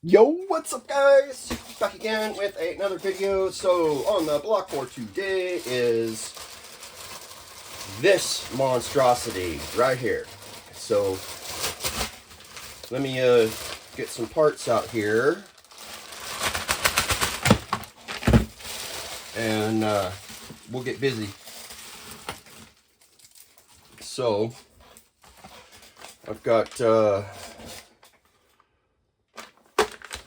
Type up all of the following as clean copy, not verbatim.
Yo, what's up guys? Back again with another video. So on the block for today is this monstrosity right here. So let me get some parts out here and we'll get busy. So I've got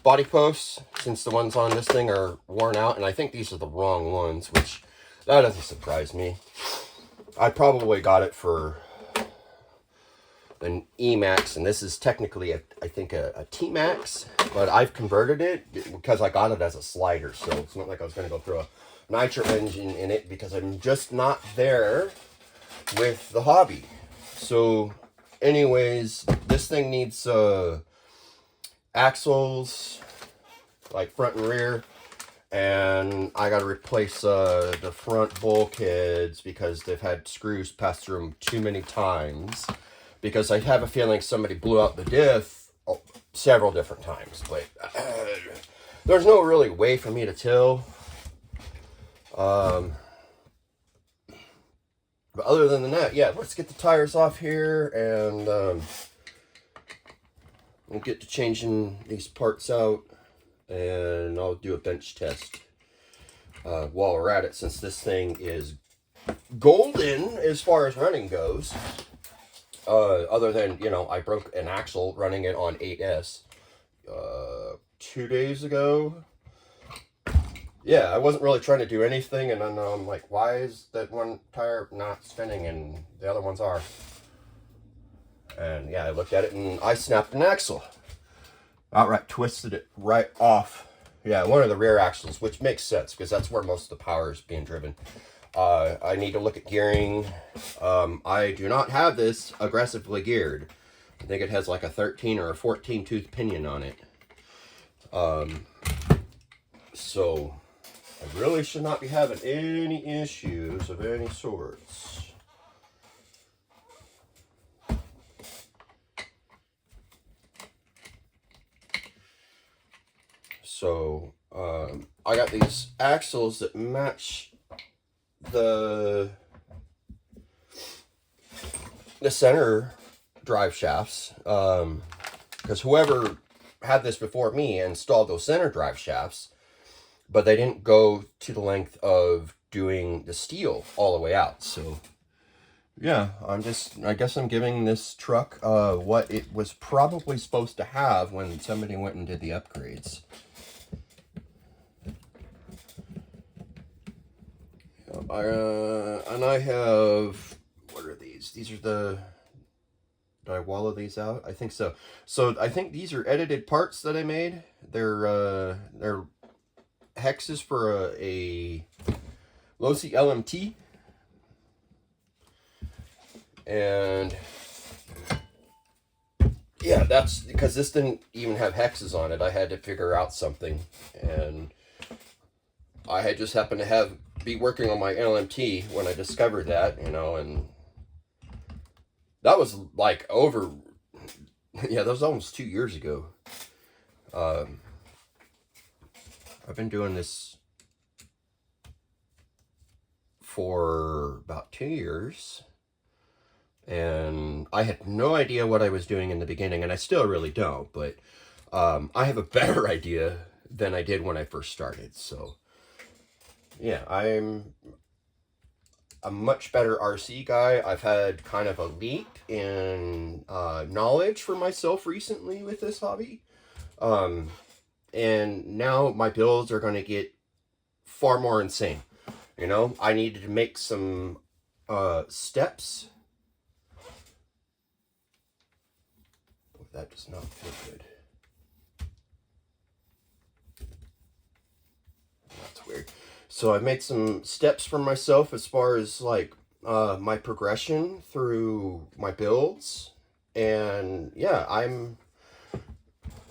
body posts, since the ones on this thing are worn out, and I think these are the wrong ones, which that doesn't surprise me. I probably got it for an E-Maxx, and this is technically I think a T-Max, but I've converted it because I got it as a slider, so it's not like I was going to go through a nitro engine in it because I'm just not there with the hobby. So anyways, this thing needs axles, like front and rear, and I gotta replace the front bulkheads because they've had screws pass through them too many times, because I have a feeling somebody blew out the diff several different times, but there's no really way for me to tell. But other than that, yeah, let's get the tires off here and we'll get to changing these parts out, and I'll do a bench test while we're at it, since this thing is golden as far as running goes. Other than, you know, I broke an axle running it on 8S 2 days ago. Yeah, I wasn't really trying to do anything, and then I'm like, why is that one tire not spinning and the other ones are? And yeah, I looked at it and I snapped an axle. Outright twisted it right off. Yeah, one of the rear axles, which makes sense because that's where most of the power is being driven. I need to look at gearing. I do not have this aggressively geared. I think it has like a 13 or a 14 tooth pinion on it. So I really should not be having any issues of any sorts. So I got these axles that match the center drive shafts, because whoever had this before me installed those center drive shafts, but they didn't go to the length of doing the steel all the way out. So yeah, I guess I'm giving this truck what it was probably supposed to have when somebody went and did the upgrades. And I have, what are these? These are the, did I wallow these out? I think so. So I think these are edited parts that I made. They're hexes for a Losi LMT. And yeah, that's because this didn't even have hexes on it. I had to figure out something, and I had just happened to be working on my LMT when I discovered that, you know, and that was like over, yeah, that was almost 2 years ago. I've been doing this for about 2 years, and I had no idea what I was doing in the beginning, and I still really don't, but I have a better idea than I did when I first started. So yeah, I'm a much better RC guy. I've had kind of a leap in knowledge for myself recently with this hobby. And now my builds are going to get far more insane. You know, I needed to make some steps. Oh, that does not feel good. That's weird. So I made some steps for myself as far as like my progression through my builds, and yeah,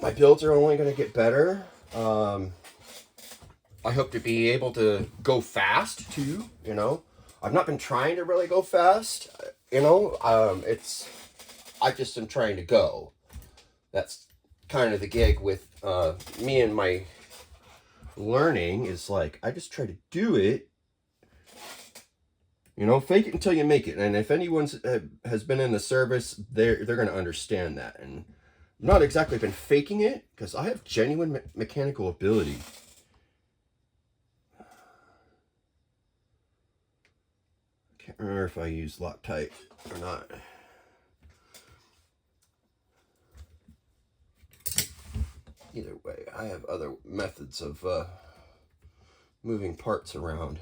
my builds are only going to get better. I hope to be able to go fast too, you know. I've not been trying to really go fast, you know. I just am trying to go. That's kind of the gig with me and my learning is like, I just try to do it. You know, fake it until you make it. And if anyone's has been in the service, they're going to understand that. And I've not exactly been faking it, because I have genuine mechanical ability. Can't remember if I use Loctite or not. Either way, I have other methods of moving parts around.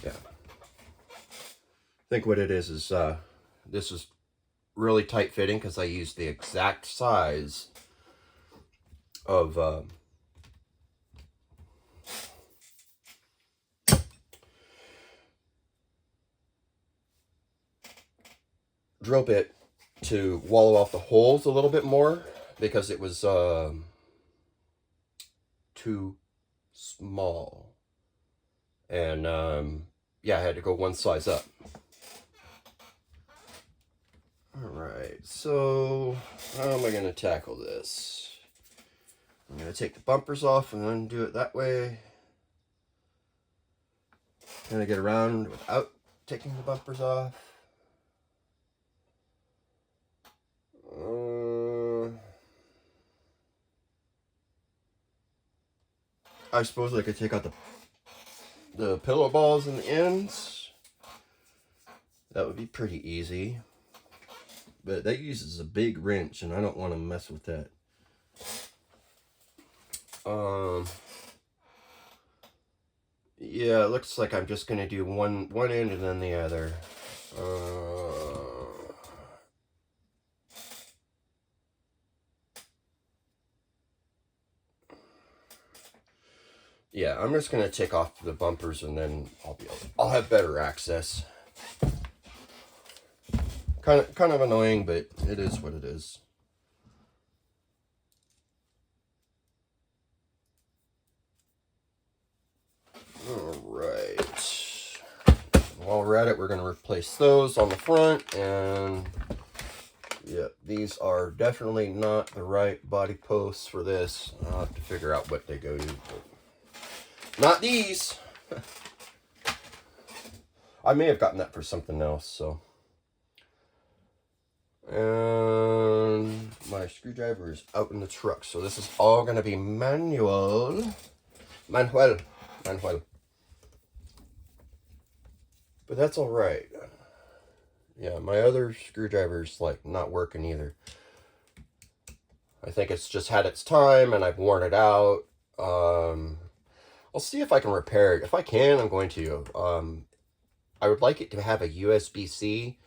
Yeah. I think what it is this is really tight fitting because I used the exact size of drill bit to wallow off the holes a little bit more, because it was too small. And yeah, I had to go one size up. Alright, so how am I going to tackle this? I'm going to take the bumpers off and then do it that way. Kind of get around without taking the bumpers off. I suppose I could take out the pillow balls and the ends. That would be pretty easy. But that uses a big wrench, and I don't want to mess with that. Yeah, it looks like I'm just going to do one end and then the other. Yeah, I'm just going to take off the bumpers, and then I'll have better access. Kind of annoying, but it is what it is. Alright. While we're at it, we're going to replace those on the front, and yeah, these are definitely not the right body posts for this. I'll have to figure out what they go to. Not these! I may have gotten that for something else, so. And my screwdriver is out in the truck, so this is all going to be manual. Manuel. But that's alright. Yeah, my other screwdriver's like not working either. I think it's just had its time and I've worn it out. I'll see if I can repair it. If I can, I'm going to. I would like it to have a USB-C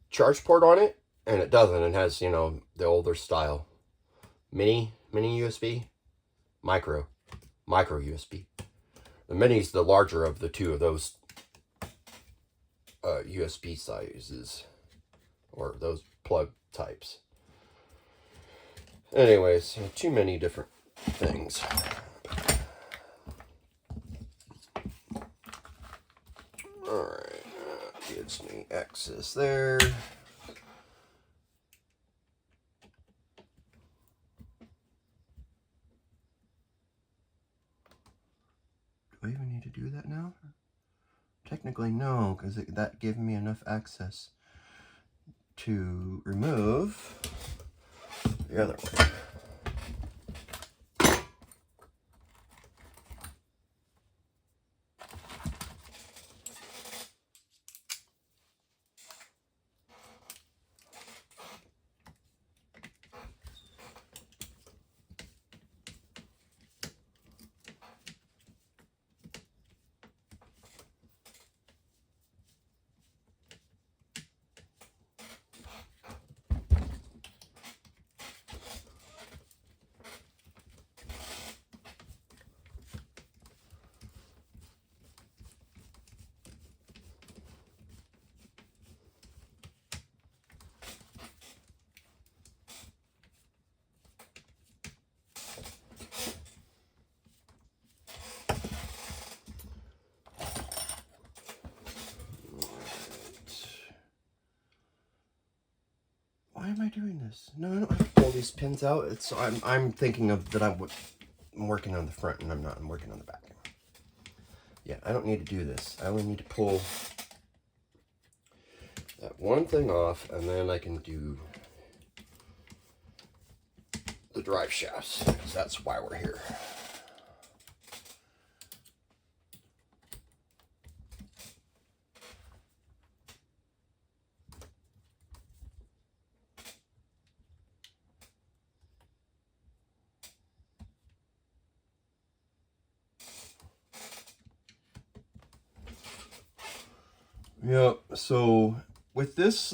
charge port on it, and it doesn't. It has, you know, the older style. Mini USB? Micro USB. The mini's the larger of the two of those USB sizes, or those plug types. Anyways, too many different things. Alright, that gives me access there. Do I even need to do that now? Technically no, because that gave me enough access to remove the other one. Why am I doing this? No, I don't have to pull these pins out. It's I'm thinking of that I'm working on the front and I'm not. I'm working on the back. Yeah, I don't need to do this. I only need to pull that one thing off, and then I can do the drive shafts, because that's why we're here. Yeah, so with this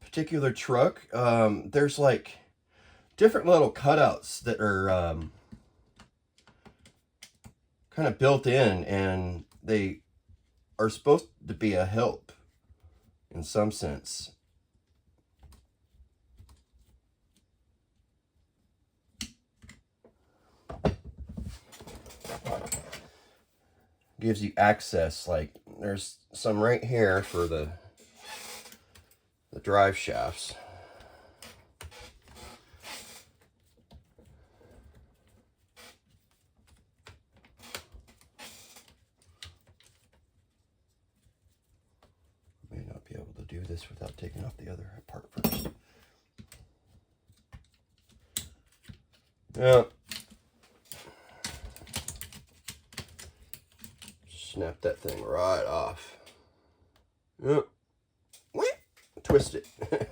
particular truck, there's like different little cutouts that are kind of built in, and they are supposed to be a help in some sense. Gives you access, like there's some right here for the drive shafts. May not be able to do this without taking off the other part first. Yeah. Snap that thing right off. Yep. Twist it. I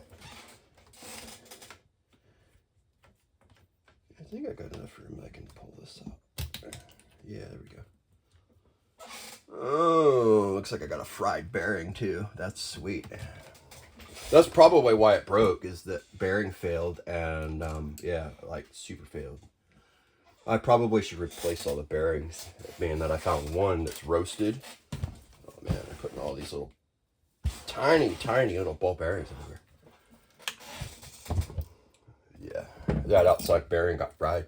think I got enough room I can pull this out. Yeah, there we go. Oh, looks like I got a fried bearing too. That's sweet. That's probably why it broke, is that bearing failed, and yeah, like super failed. I probably should replace all the bearings, being that I found one that's roasted. Oh man, I'm putting all these little tiny little ball bearings everywhere. Yeah, that outside bearing got fried.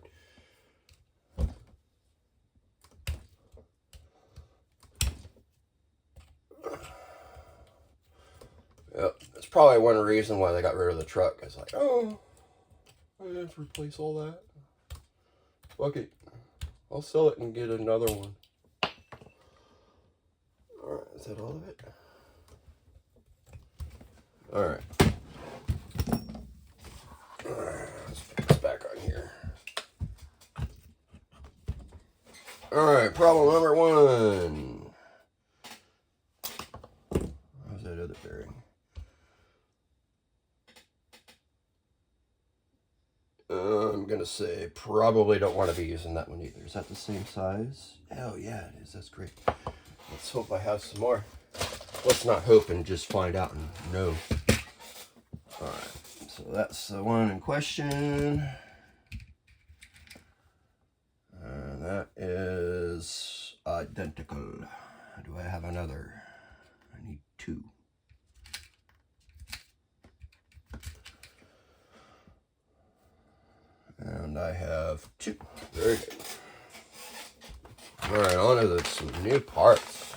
Yep, that's probably one reason why they got rid of the truck. I was like, oh, I have to replace all that. Fuck it. I'll sell it and get another one. Alright, is that all of it? Alright. Let's put this back on here. Alright, problem number one. How's that other bearing? I'm gonna say probably don't want to be using that one either. Is that the same size? Hell yeah, it is. That's great. Let's hope I have some more. Let's not hope and just find out and know. Alright, so that's the one in question. And that is identical. Do I have another? I need two. And I have two. Very good. Alright, on to some new parts.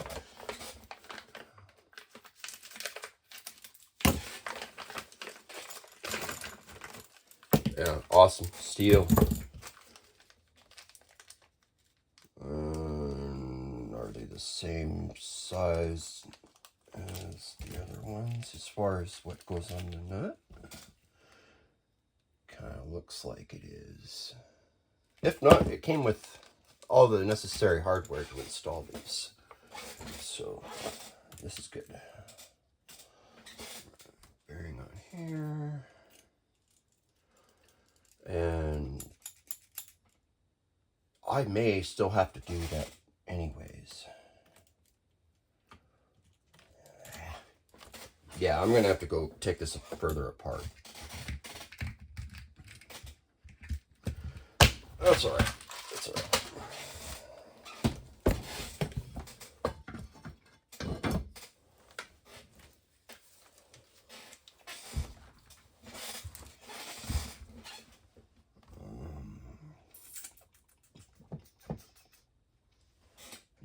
Yeah, awesome. Steel. Are they the same size as the other ones as far as what goes on the nut? Kind of looks like it is. If not, it came with all the necessary hardware to install these. So, this is good. Bearing on here. And I may still have to do that anyways. Yeah, I'm going to have to go take this further apart. That's alright. That's alright.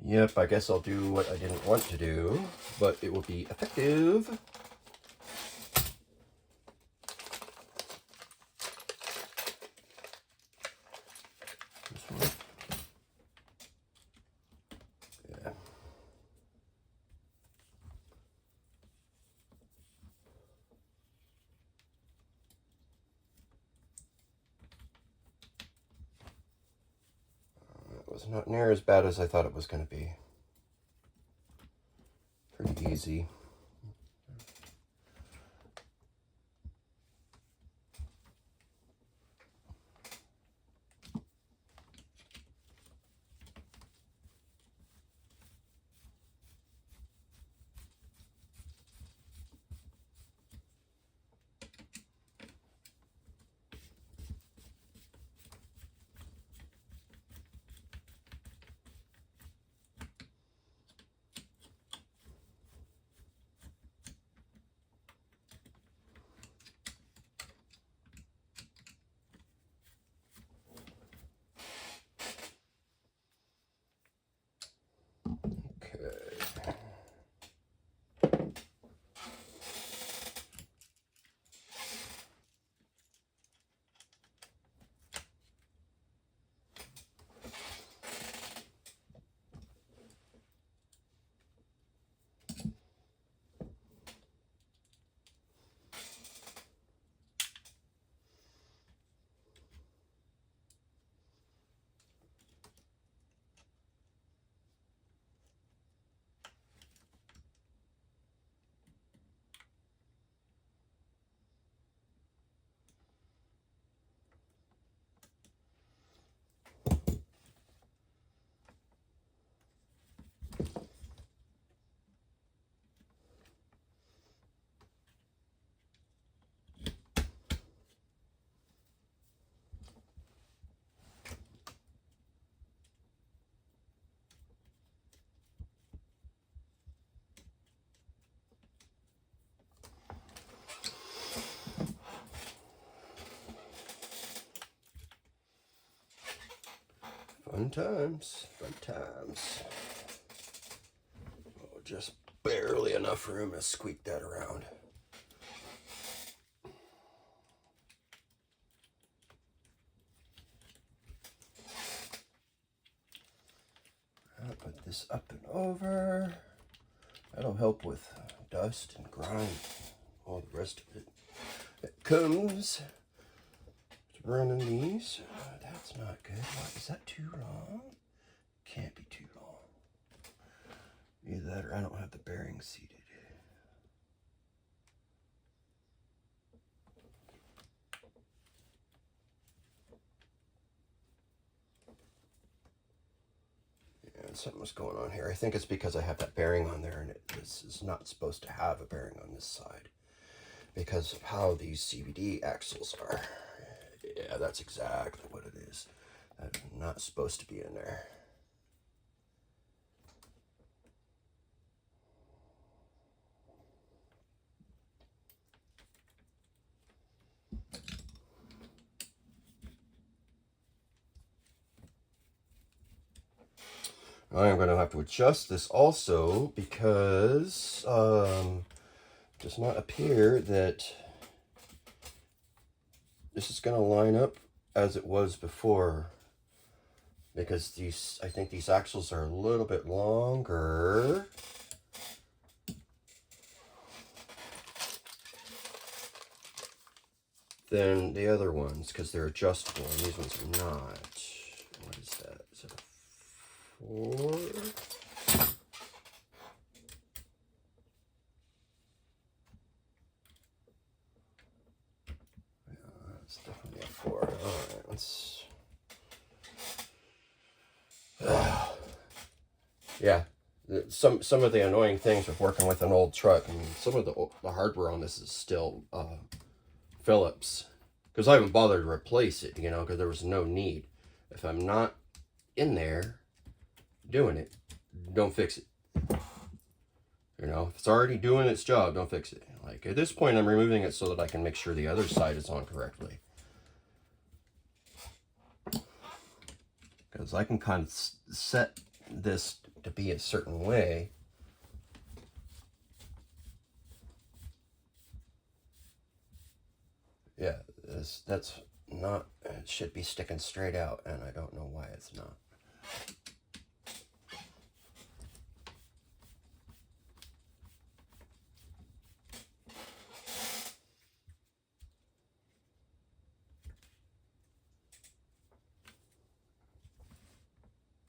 Yep, I guess I'll do what I didn't want to do, but it will be effective. This one. Yeah. It was not near as bad as I thought it was going to be. Pretty easy. Fun times, fun times. Oh, just barely enough room to squeak that around. I'll put this up and over. That'll help with dust and grime, all the rest of it that comes to running these. That's not good. Is that too long? Can't be too long. Either that or I don't have the bearings seated. Yeah, something was going on here. I think it's because I have that bearing on there, and this is not supposed to have a bearing on this side because of how these CVD axles are. Yeah, that's exactly what it is. That's not supposed to be in there. I am going to have to adjust this also because it does not appear that this is going to line up as it was before, because these, I think these axles are a little bit longer. Than the other ones, because they're adjustable, and these ones are not. What is that? Is it a 4? Yeah, it's definitely a 4. Alright, let's... yeah, some of the annoying things with working with an old truck, I mean, some of the hardware on this is still Phillips, because I haven't bothered to replace it, you know, because there was no need. If I'm not in there doing it, don't fix it. You know, if it's already doing its job, don't fix it. Like, at this point, I'm removing it so that I can make sure the other side is on correctly. Because I can kind of set this to be a certain way. Yeah, that's not, it should be sticking straight out, and I don't know why it's not.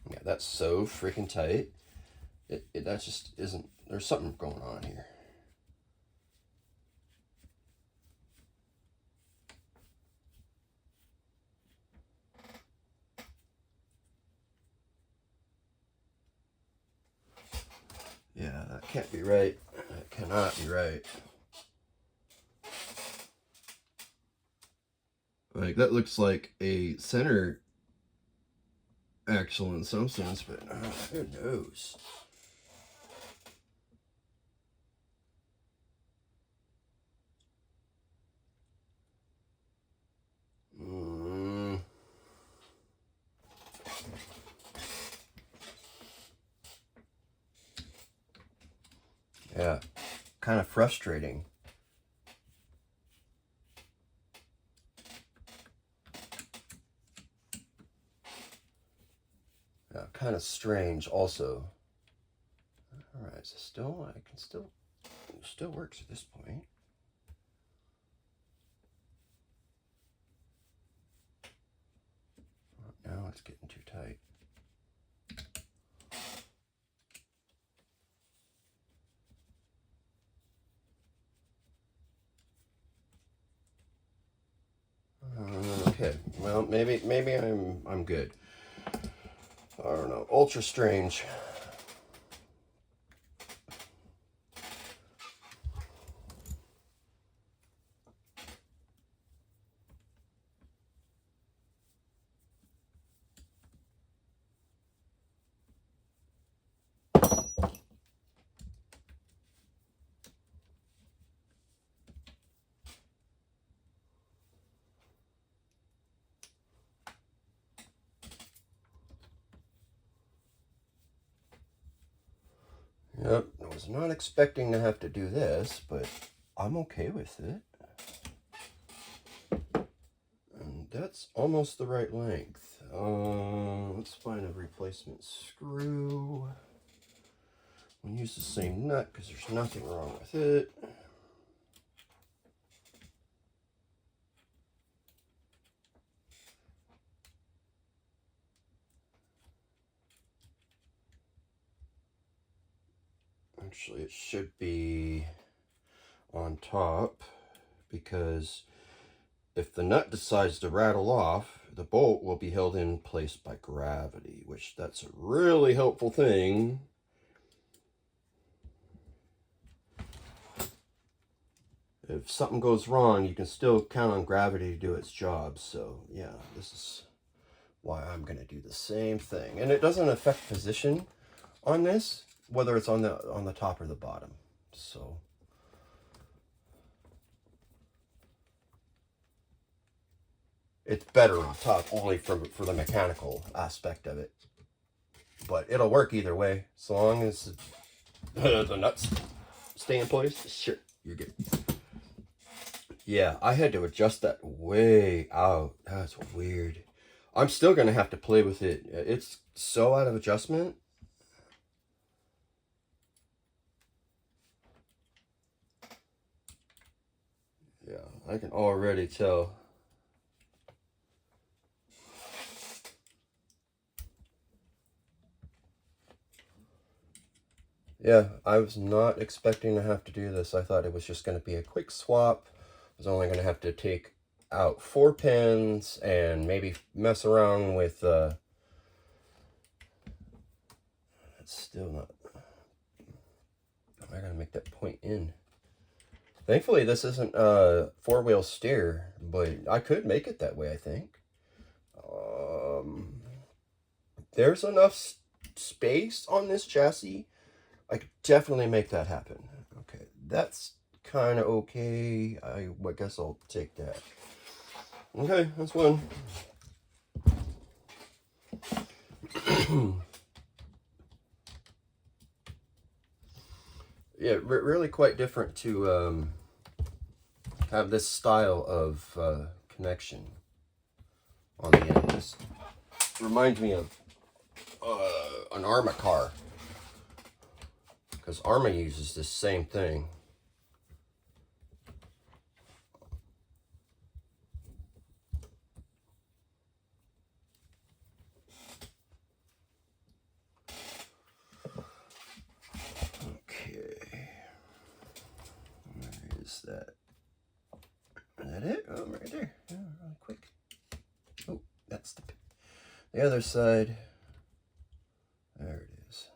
Yeah, that's so freaking tight. That just isn't, there's something going on here. Yeah, that can't be right. That cannot be right. Like, that looks like a center axle in some sense, but who knows? Yeah, kind of frustrating. Yeah, kind of strange also. All right, so still, I can still works at this point. Now it's getting too tight. Okay, well, maybe I'm good. I don't know. Ultra strange. Yep, I was not expecting to have to do this, but I'm okay with it. And that's almost the right length. Let's find a replacement screw. We'll use the same nut because there's nothing wrong with it. Actually, it should be on top, because if the nut decides to rattle off, the bolt will be held in place by gravity, which that's a really helpful thing. If something goes wrong, you can still count on gravity to do its job. So yeah, this is why I'm going to do the same thing. And it doesn't affect position on this, whether it's on the top or the bottom. So it's better on top only for the mechanical aspect of it. But it'll work either way, so long as the nuts stay in place. Sure, you're good. Yeah, I had to adjust that way out. That's weird. I'm still going to have to play with it. It's so out of adjustment. Yeah, I can already tell. Yeah, I was not expecting to have to do this. I thought it was just going to be a quick swap. I was only going to have to take out 4 pins and maybe mess around with it's still not. I gotta make that point in. Thankfully this isn't a 4-wheel steer, but I could make it that way, I think. There's enough space on this chassis. I could definitely make that happen. Okay, that's kind of okay. I guess I'll take that. Okay, that's one. yeah, really quite different to have this style of connection on the end. This reminds me of an Arma car, because Arma uses this same thing. Okay, where is that? Is that it? Oh, right there. Yeah, really quick. Oh, that's the other side. There it is.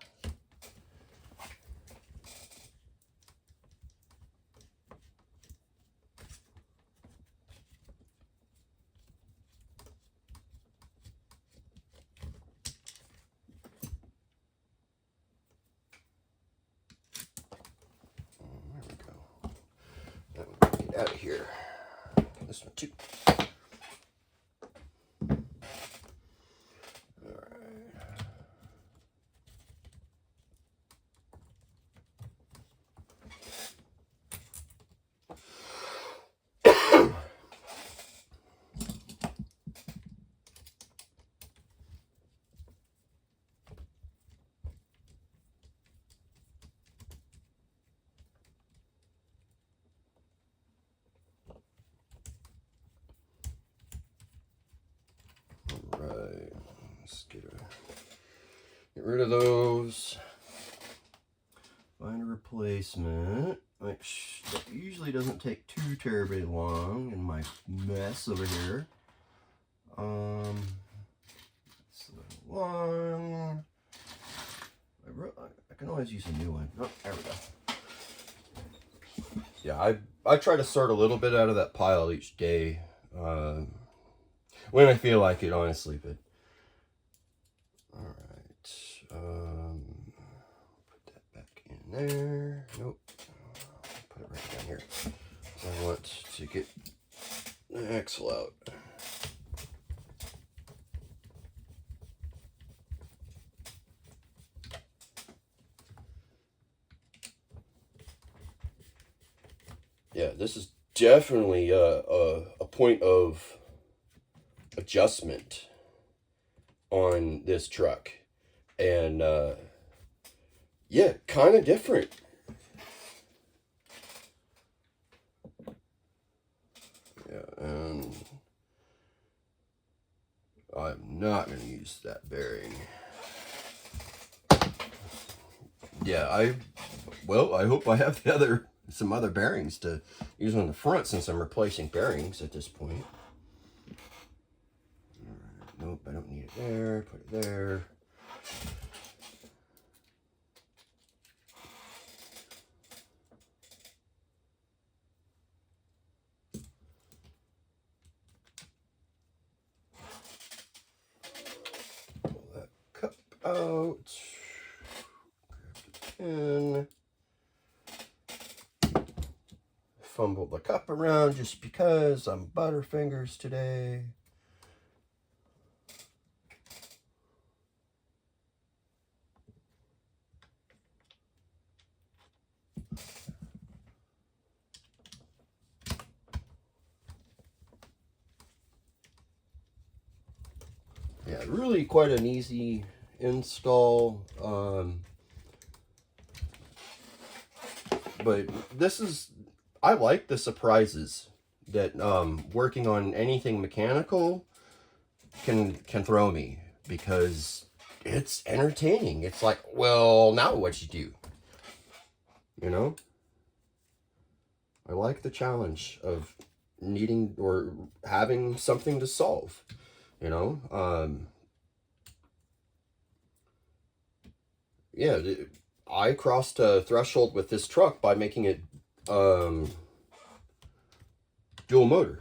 There we go. That one, get out of here. This one too. Right, let's get rid of those. Find a replacement, which usually doesn't take too terribly long in my mess over here. It's a little long. I can always use a new one. Oh, there we go. Yeah, I try to sort a little bit out of that pile each day. When I feel like it, honestly, but alright, put that back in there. Nope, put it right down here. I want to get the axle out. Yeah, this is definitely a point of adjustment on this truck, and yeah, kind of different. Yeah, and I'm not going to use that bearing. Yeah, I hope I have some other bearings to use on the front, since I'm replacing bearings at this point. Nope, I don't need it there. Put it there. Pull that cup out. Grab the pin. Fumble the cup around just because I'm butterfingers today. Yeah, really quite an easy install. But I like the surprises that working on anything mechanical can throw me, because it's entertaining. It's like, well, now what you do? You know? I like the challenge of needing or having something to solve. You know, yeah, I crossed a threshold with this truck by making it dual motor.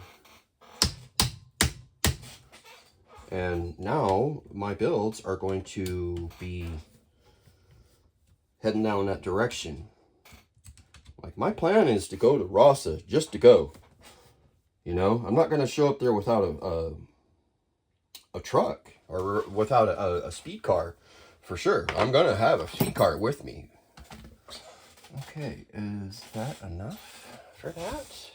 And now my builds are going to be heading down that direction. Like, my plan is to go to Rasa just to go. You know, I'm not going to show up there without a truck, or without a speed car, for sure. I'm going to have a speed car with me. Okay, is that enough for that?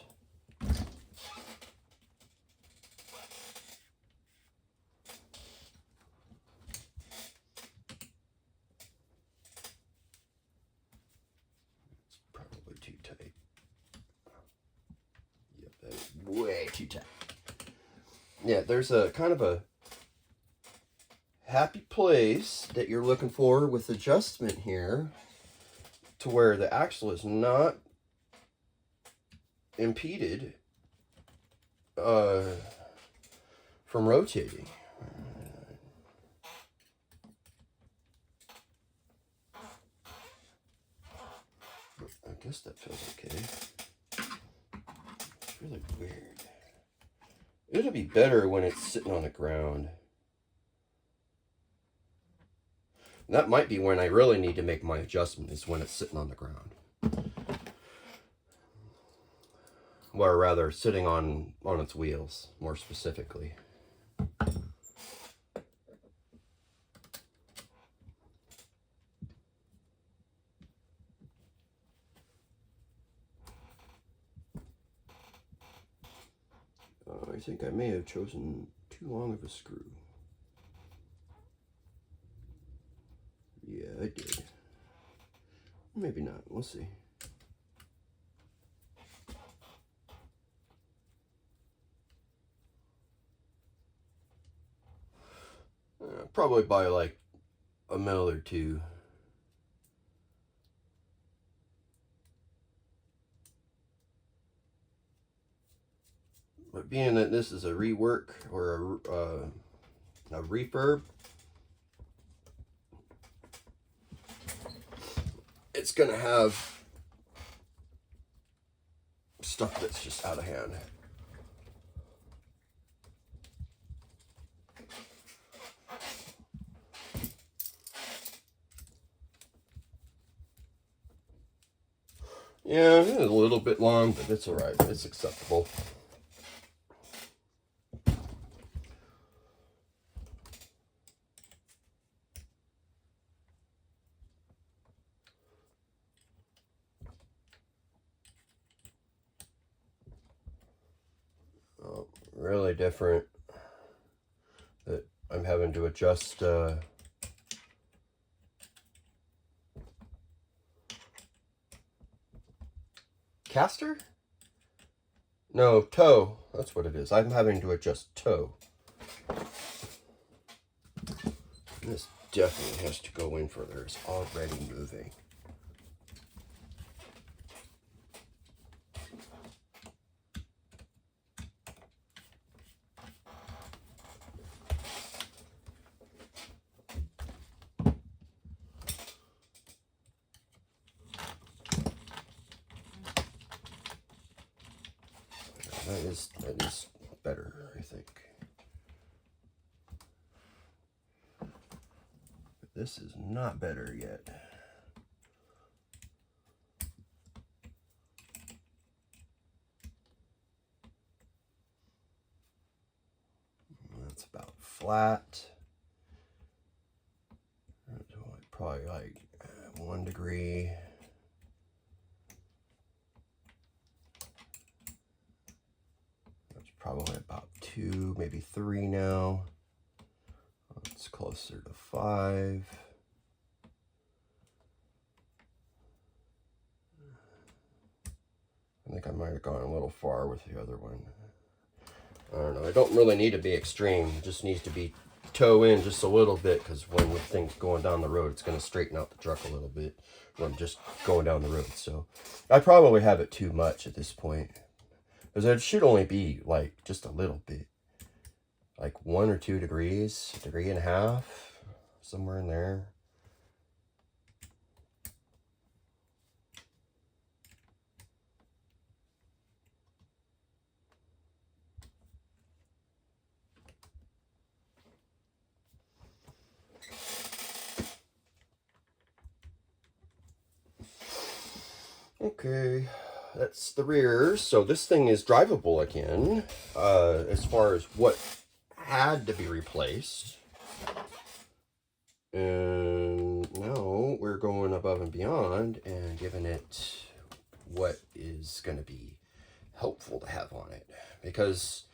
It's probably too tight. Yep, that is way too tight. Yeah, there's a kind of a happy place that you're looking for with adjustment here to where the axle is not impeded from rotating. I guess that feels okay. It's really weird. It'll be better when it's sitting on the ground. That might be when I really need to make my adjustment, is when it's sitting on the ground. Or rather, sitting on its wheels, more specifically. I think I may have chosen too long of a screw. Yeah, I did. Maybe not. We'll see. Probably by like a mil or two. But being that this is a rework or a refurb, it's gonna have stuff that's just out of hand. Yeah, it's a little bit long, but it's all right. It's acceptable. Oh, really different that I'm having to adjust caster? No, toe. That's what it is. I'm having to adjust toe. This definitely has to go in further. It's already moving. That is better, I think. But this is not better yet. That's about flat. Probably like 1 degree. Probably about 2, maybe 3 now. It's closer to 5. I think I might have gone a little far with the other one. I don't know. I don't really need to be extreme. It just needs to be toe in just a little bit, because when with things going down the road, it's going to straighten out the truck a little bit when I'm just going down the road. So I probably have it too much at this point. Because it should only be like just a little bit. Like 1 or 2 degrees, 1.5 degrees, somewhere in there. Okay, that's the rear. So this thing is drivable again. As far as what had to be replaced. And now we're going above and beyond and giving it what is going to be helpful to have on it. Because,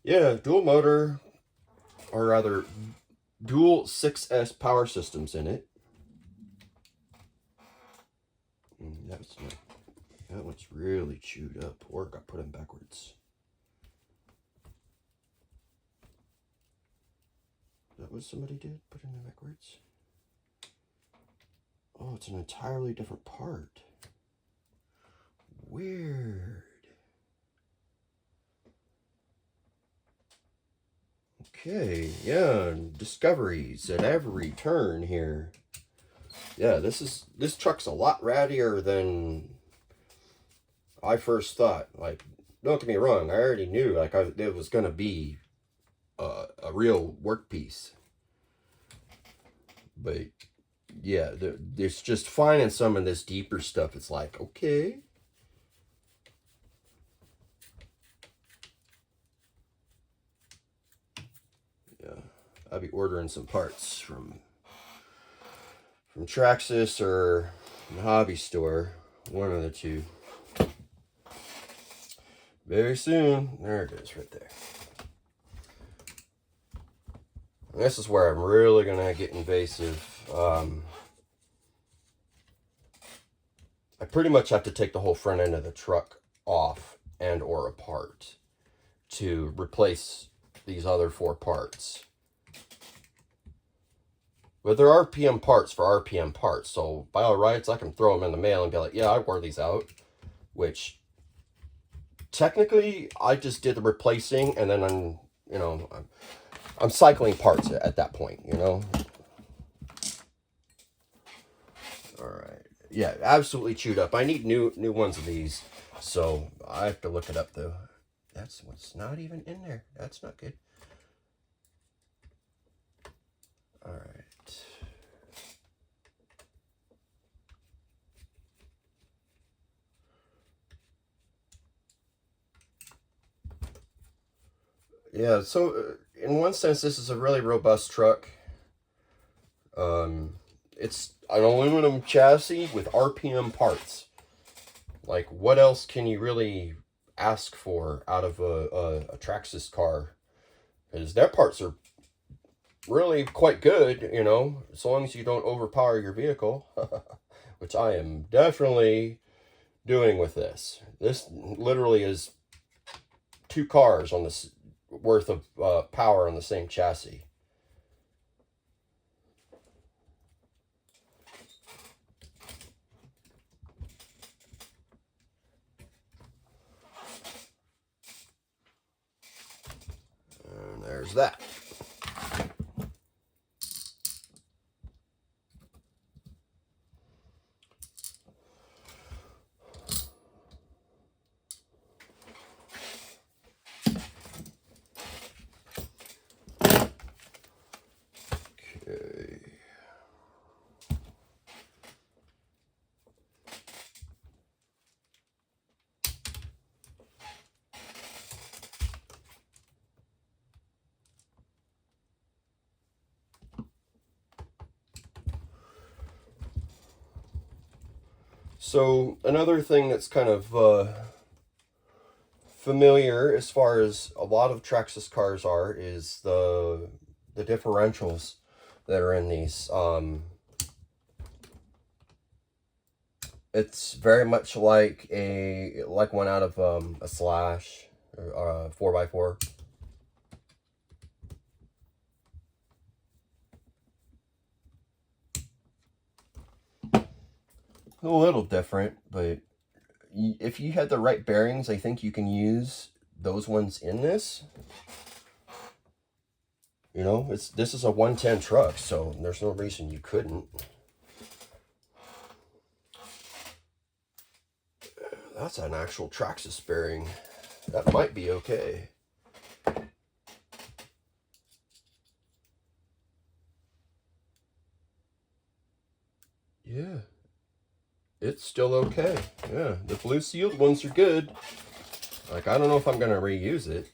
yeah, dual motor, or rather, dual 6S power systems in it. That one's really chewed up, or got put in backwards. Is that what somebody did? Put it in backwards? Oh, it's an entirely different part. Weird. Okay, yeah, discoveries at every turn here. Yeah, this truck's a lot rattier than I first thought. Like, don't get me wrong, I already knew like it was gonna be a real work piece. But yeah, there's just finding some of this deeper stuff. It's like, okay. Yeah, I'll be ordering some parts from Traxxas or the hobby store, one of the two. Very soon. There it is, right there. And this is where I'm really gonna get invasive. I pretty much have to take the whole front end of the truck off and or apart to replace these other 4 parts. But they're RPM parts for RPM parts, so by all rights, I can throw them in the mail and be like, yeah, I wore these out. Which, technically, I just did the replacing, and then I'm cycling parts at that point, you know? Alright. Yeah, absolutely chewed up. I need new ones of these, so I have to look it up, though. That's what's not even in there. That's not good. Alright. Yeah, so in one sense, this is a really robust truck. It's an aluminum chassis with RPM parts. Like, what else can you really ask for out of a Traxxas car? Because their parts are really quite good, you know, as long as you don't overpower your vehicle, which I am definitely doing with this. This literally is 2 cars on this worth of power on the same chassis. And there's that. Okay. So another thing that's kind of familiar as far as a lot of Traxxas cars are is the differentials that are in these. It's very much like one out of a Slash or a 4x4. A little different, but if you had the right bearings, I think you can use those ones in this. You know, this is a 110 truck, so there's no reason you couldn't. That's an actual Traxxas bearing. That might be okay. Yeah. It's still okay. Yeah, the blue sealed ones are good. Like, I don't know if I'm going to reuse it.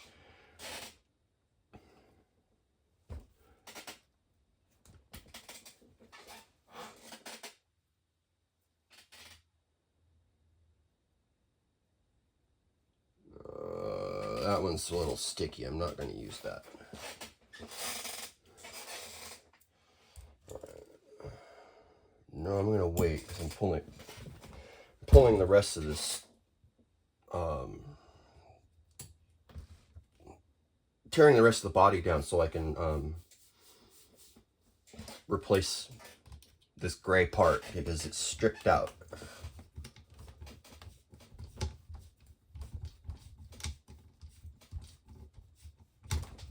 that one's a little sticky. I'm not going to use that. No, I'm going to wait because I'm pulling the rest of this, tearing the rest of the body down so I can replace this gray part because it's stripped out.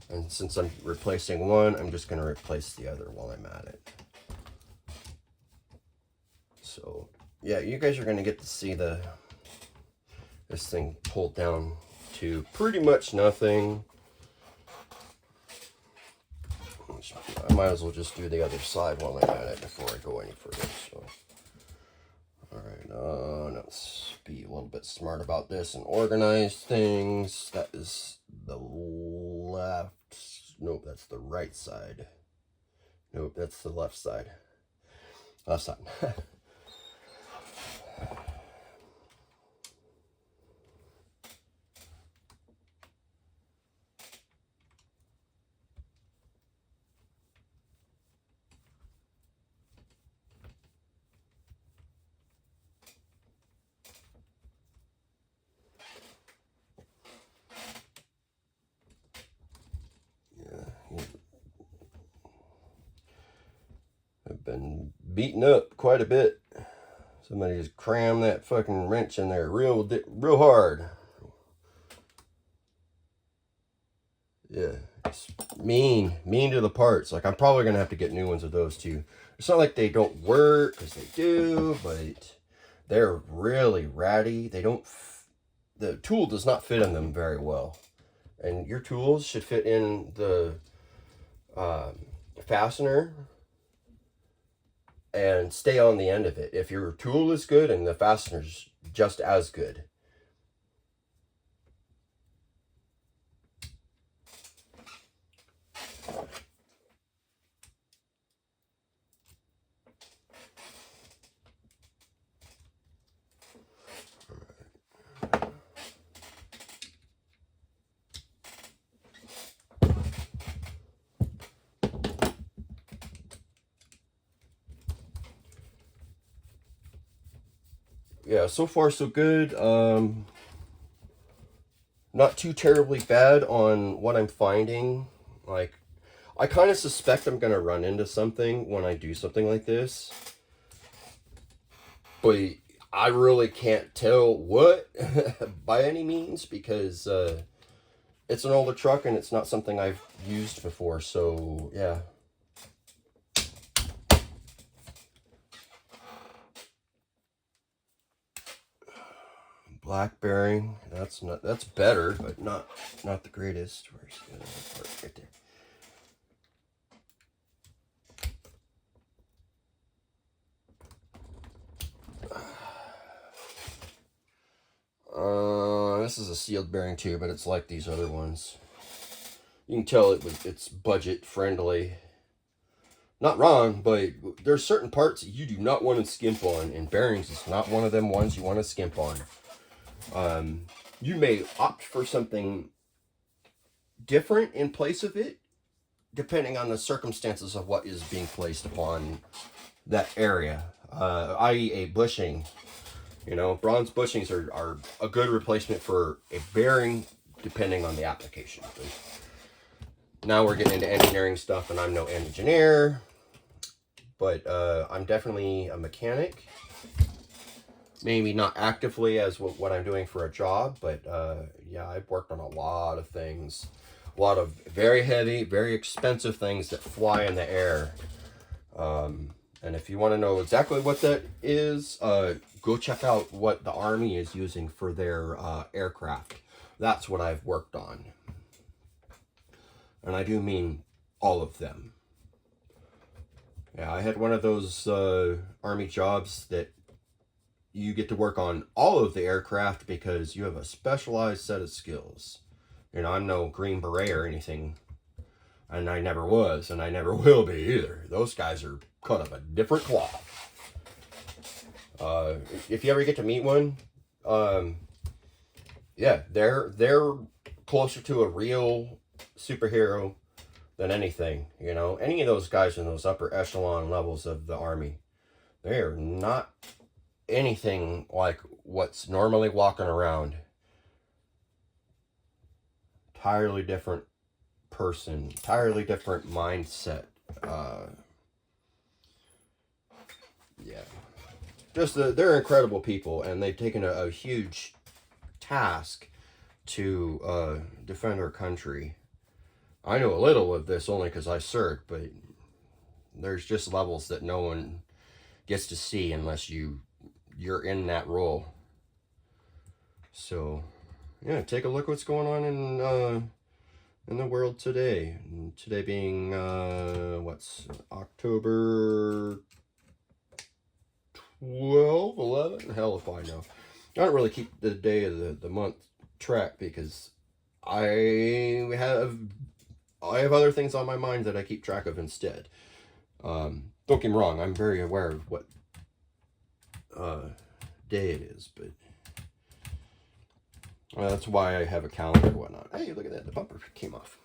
And since I'm replacing one, I'm just going to replace the other while I'm at it. So, yeah, you guys are going to get to see this thing pulled down to pretty much nothing. I might as well just do the other side while I'm at it before I go any further. So, alright, let's be a little bit smart about this and organize things. That is the left. Nope, that's the right side. Nope, that's the left side. Left side. I've been beaten up quite a bit. Somebody just crammed that fucking wrench in there real hard. Yeah, it's mean to the parts. Like, I'm probably gonna have to get new ones of those too. It's not like they don't work, because they do, but they're really ratty. The tool does not fit in them very well. And your tools should fit in the fastener and stay on the end of it. If your tool is good and the fastener's just as good. Yeah, so far so good. Not too terribly bad on what I'm finding. Like, I kind of suspect I'm going to run into something when I do something like this. But I really can't tell what by any means, because it's an older truck and it's not something I've used before. So, yeah. Black bearing, that's better, but not the greatest. Where's the other part? Right there. This is a sealed bearing too, but it's like these other ones. You can tell it's budget friendly. Not wrong, but there's certain parts you do not want to skimp on, and bearings is not one of them ones you want to skimp on. You may opt for something different in place of it, depending on the circumstances of what is being placed upon that area. I.e. a bushing. You know, bronze bushings are a good replacement for a bearing, depending on the application. But now we're getting into engineering stuff, and I'm no engineer, but I'm definitely a mechanic. Maybe not actively as what I'm doing for a job, but yeah, I've worked on a lot of things. A lot of very heavy, very expensive things that fly in the air. And if you want to know exactly what that is, go check out what the Army is using for their aircraft. That's what I've worked on. And I do mean all of them. Yeah, I had one of those Army jobs that you get to work on all of the aircraft because you have a specialized set of skills. You know, I'm no Green Beret or anything, and I never was, and I never will be either. Those guys are cut of a different cloth. If you ever get to meet one, yeah, they're closer to a real superhero than anything, you know. Any of those guys in those upper echelon levels of the Army, they are not anything like what's normally walking around. Entirely different person, entirely different mindset. Yeah. Just they're incredible people, and they've taken a huge task to defend our country. I know a little of this only because I served, but there's just levels that no one gets to see unless you're in that role. So, yeah, take a look what's going on in the world today. And today being what's October 12, 11? Hell if I know. I don't really keep the day of the month track because I have other things on my mind that I keep track of instead. Don't get me wrong, I'm very aware of what day it is, but that's why I have a calendar and whatnot. Hey, look at that, the bumper came off.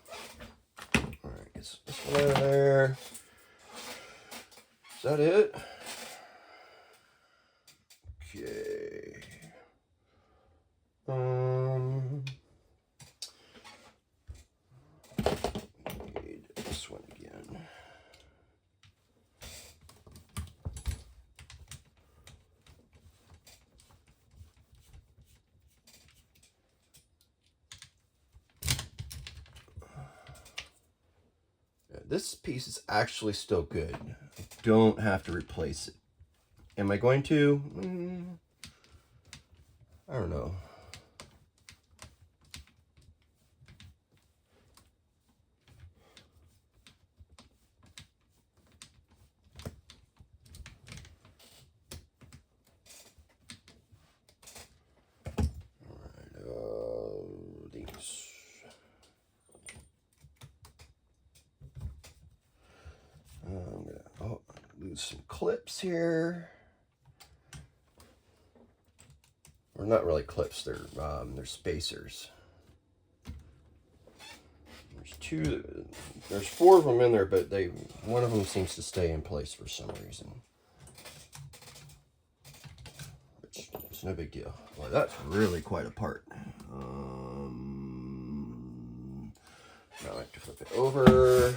Alright, get this one out of there. Is that it? Okay. Need this one again. This piece is actually still good. I don't have to replace it. Am I going to? I don't know. These. I'm gonna lose some clips here. Or not really clips, they're spacers. There's 4 of them in there, but one of them seems to stay in place for some reason. Which is no big deal. Well, that's really quite a part. I like to flip it over.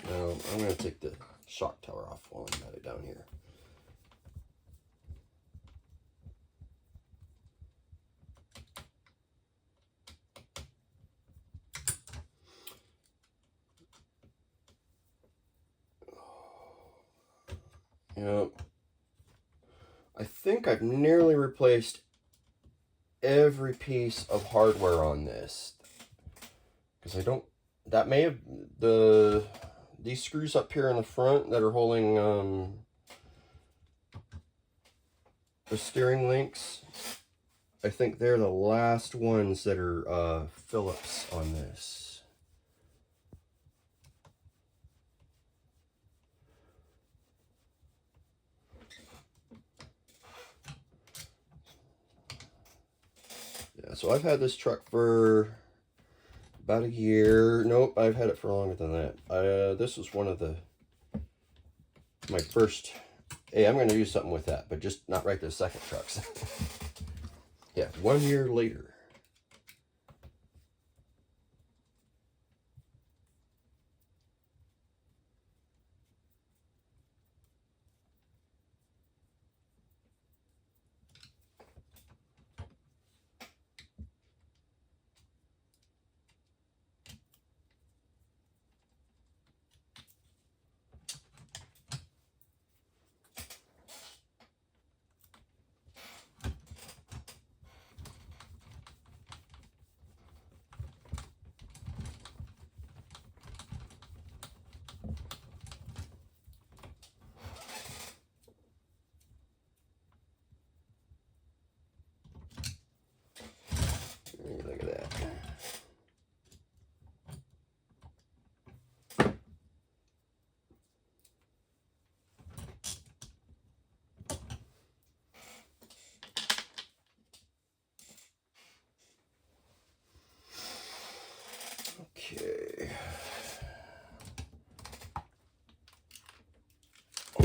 Now I'm going to take the shock tower off while I'm at it down here. Yep. I think I've nearly replaced every piece of hardware on this. Because I don't... That may have... These screws up here in the front that are holding the steering links, I think they're the last ones that are Phillips on this. Yeah, so I've had this truck for about a year. Nope, I've had it for longer than that. This was one of my first. Hey, I'm going to do something with that, but just not right this second, trucks. Yeah, 1 year later.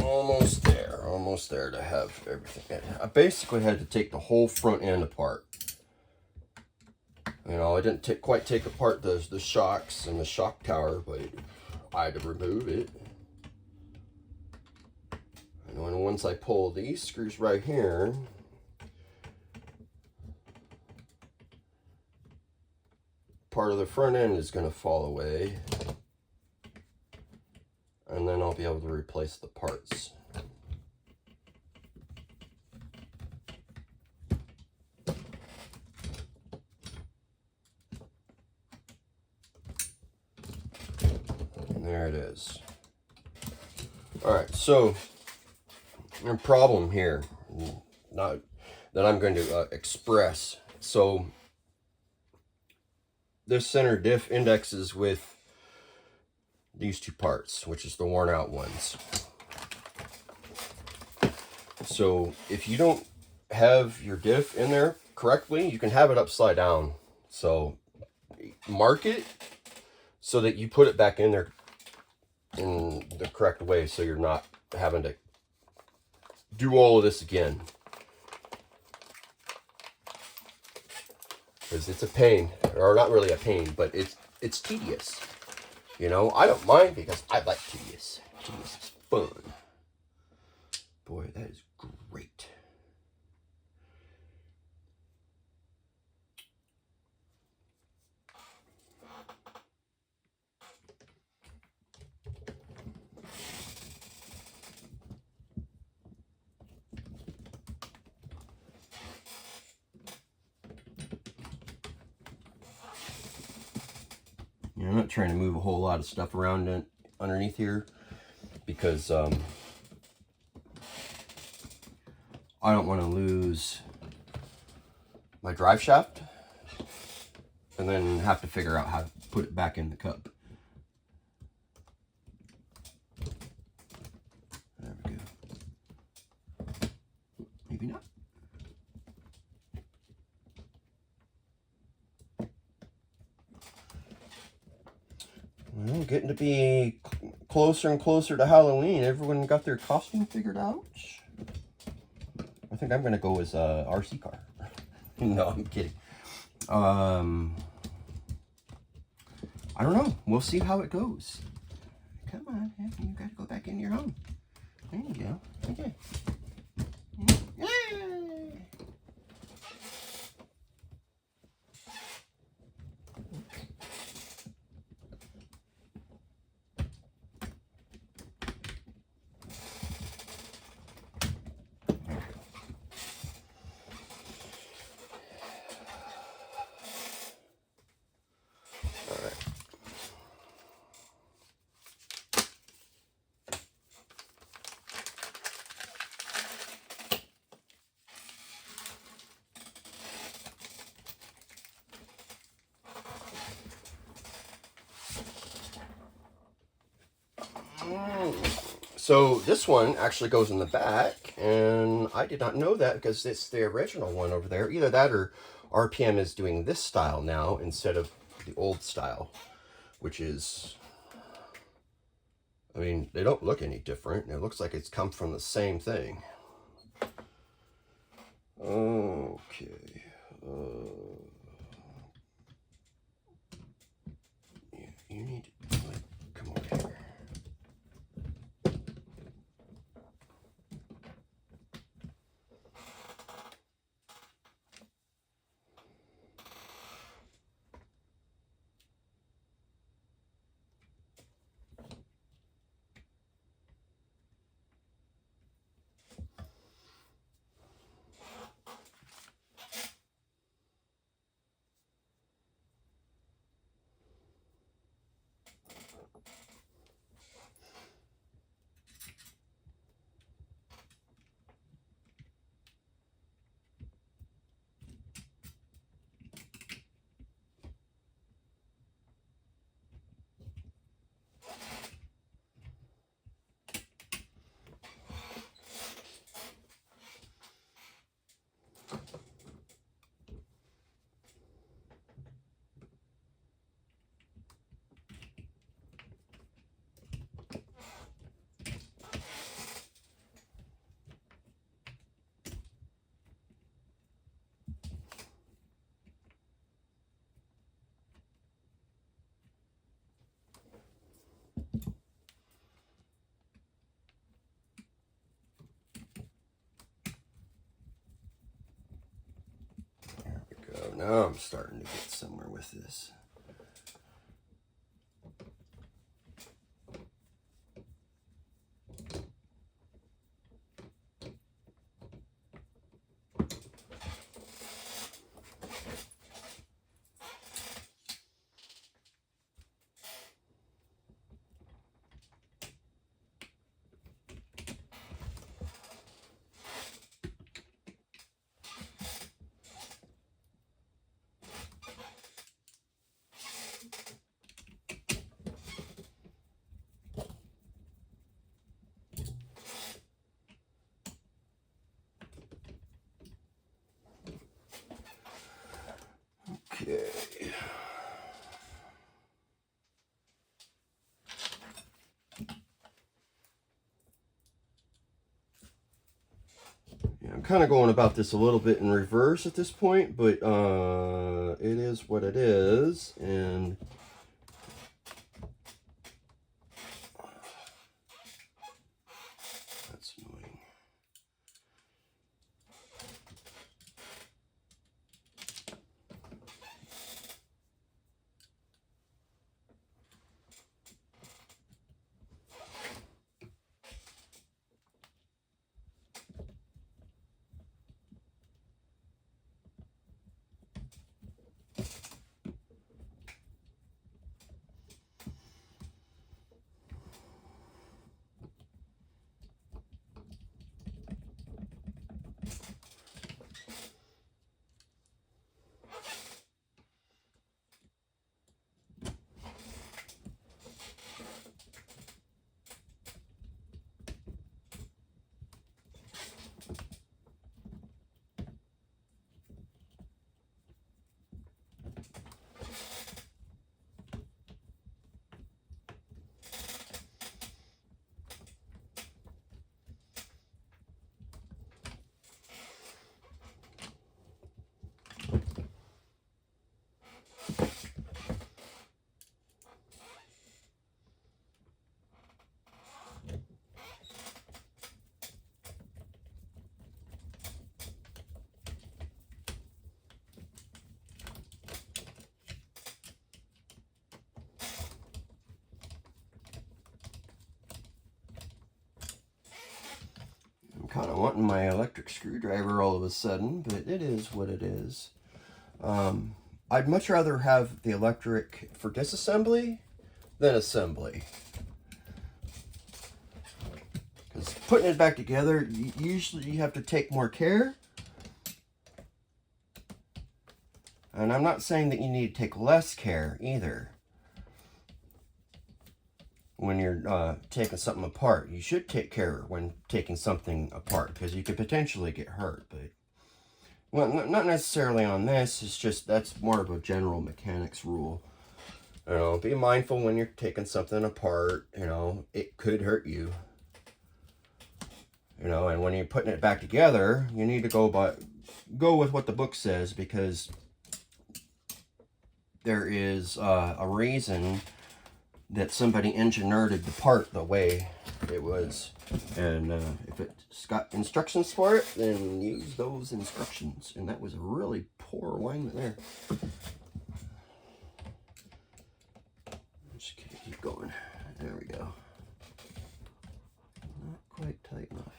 almost there to have everything. I basically had to take the whole front end apart. You know, I didn't quite take apart the shocks and the shock tower, but I had to remove it. And once I pull these screws right here, part of the front end is going to fall away. And then I'll be able to replace the parts. And there it is. Alright, so a problem here not that I'm going to express. So this center diff indexes with these two parts, which is the worn out ones. So if you don't have your diff in there correctly, you can have it upside down. So mark it so that you put it back in there in the correct way, so you're not having to do all of this again. Because it's a pain, or not really a pain, but it's tedious. You know, I don't mind because I like tedious. Tedious is fun. Boy, that is great. You know, I'm not trying to move a whole lot of stuff around underneath here because I don't want to lose my drive shaft and then have to figure out how to put it back in the cup. There we go. Maybe not. Well, getting to be closer and closer to Halloween. Everyone got their costume figured out? I think I'm going to go as a RC car. No, I'm kidding. I don't know. We'll see how it goes. Come on, you got to go back in your home. There you go. Okay. Yay! So this one actually goes in the back, and I did not know that because it's the original one over there. Either that or RPM is doing this style now instead of the old style, which is, I mean, they don't look any different. It looks like it's come from the same thing. Okay. Yeah, you need to come over here. now I'm starting to get somewhere with this. Okay. Yeah, I'm kind of going about this a little bit in reverse at this point, but it is what it is, and that's annoying. I'm kind of wanting my electric screwdriver all of a sudden, but it is what it is. I'd much rather have the electric for disassembly than assembly. Because putting it back together, usually you have to take more care. And I'm not saying that you need to take less care either. When you're taking something apart, you should take care when taking something apart, because you could potentially get hurt. But well, not necessarily on this. It's just that's more of a general mechanics rule. You know, be mindful when you're taking something apart. You know, it could hurt you. You know, and when you're putting it back together, you need to go with what the book says, because there is a reason that somebody engineered the part the way it was, and if it's got instructions for it, then use those instructions. And that was a really poor alignment there. Just keep going. There we go. Not quite tight enough.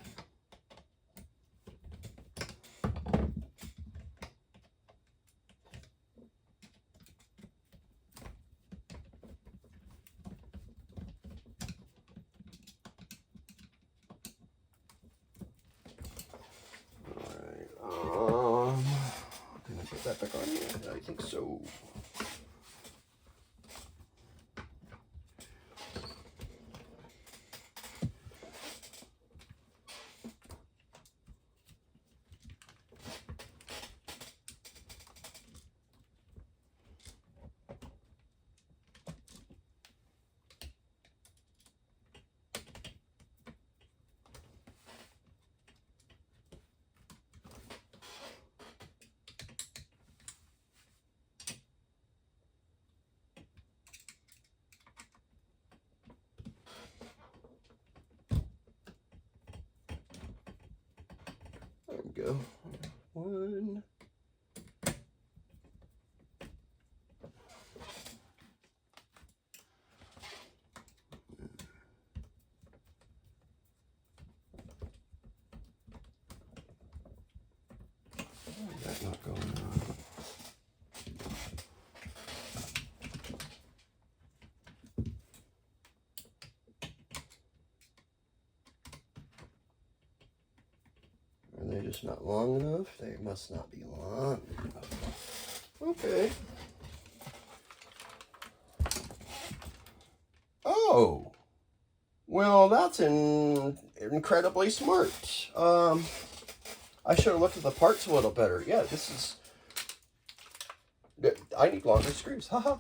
Can I put that back on here? I think so. There we go. One. just not long enough? They must not be long enough. Okay. Oh. Well, that's incredibly smart. I should have looked at the parts a little better. Yeah, this is... I need longer screws. Haha.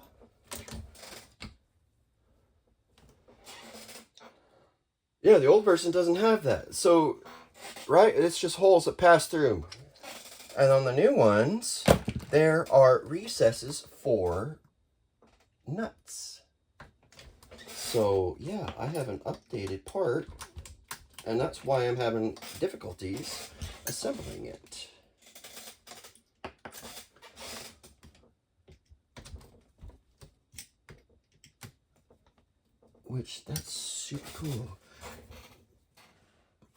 Yeah, the old version doesn't have that. So, right, it's just holes that pass through. And on the new ones, there are recesses for nuts. So, yeah, I have an updated part, and that's why I'm having difficulties assembling it. Which, that's super cool.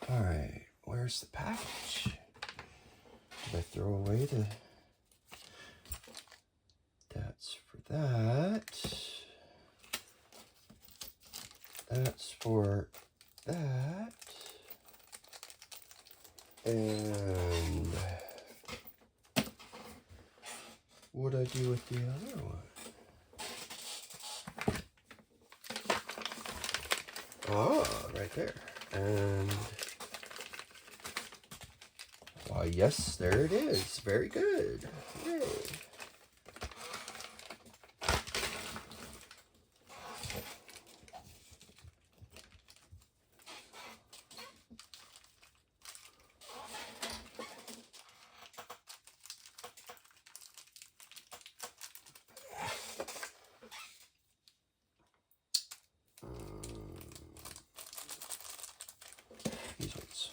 Alright, where's the package? Did I throw away the... That's for that. That's for that. And... what'd I do with the other one? Ah, right there. And... why, yes, there it is. Very good. Yay. These ones.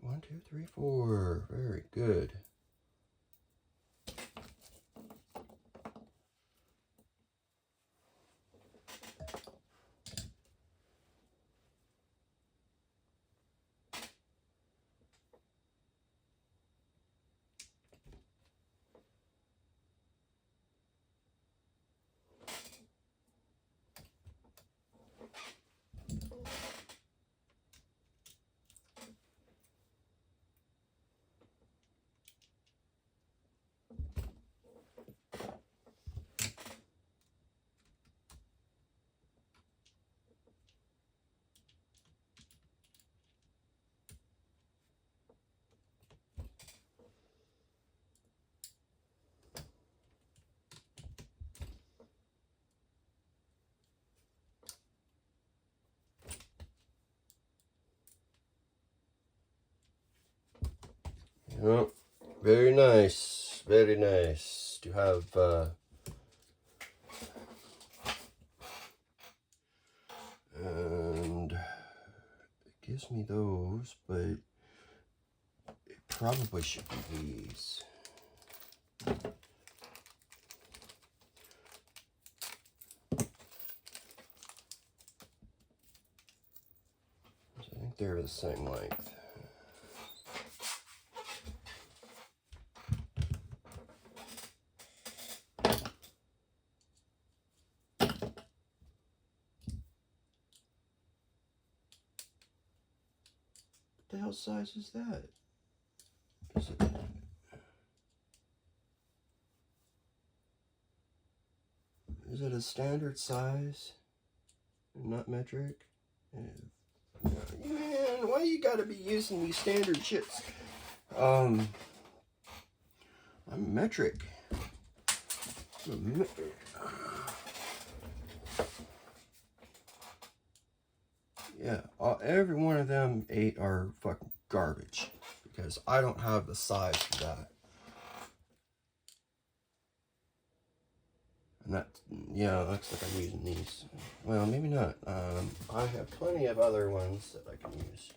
One, two, three, four. Very good. Yep. Very nice. Very nice to have and it gives me those, but it probably should be these. I think they're the same length. What the hell size is that? Is it a standard size? Not metric? Man, why you gotta be using these standard shits? I'm metric. Yeah, every one of them 8 are fucking garbage because I don't have the size for that. And that, yeah, looks like I'm using these. Well, maybe not. I have plenty of other ones that I can use.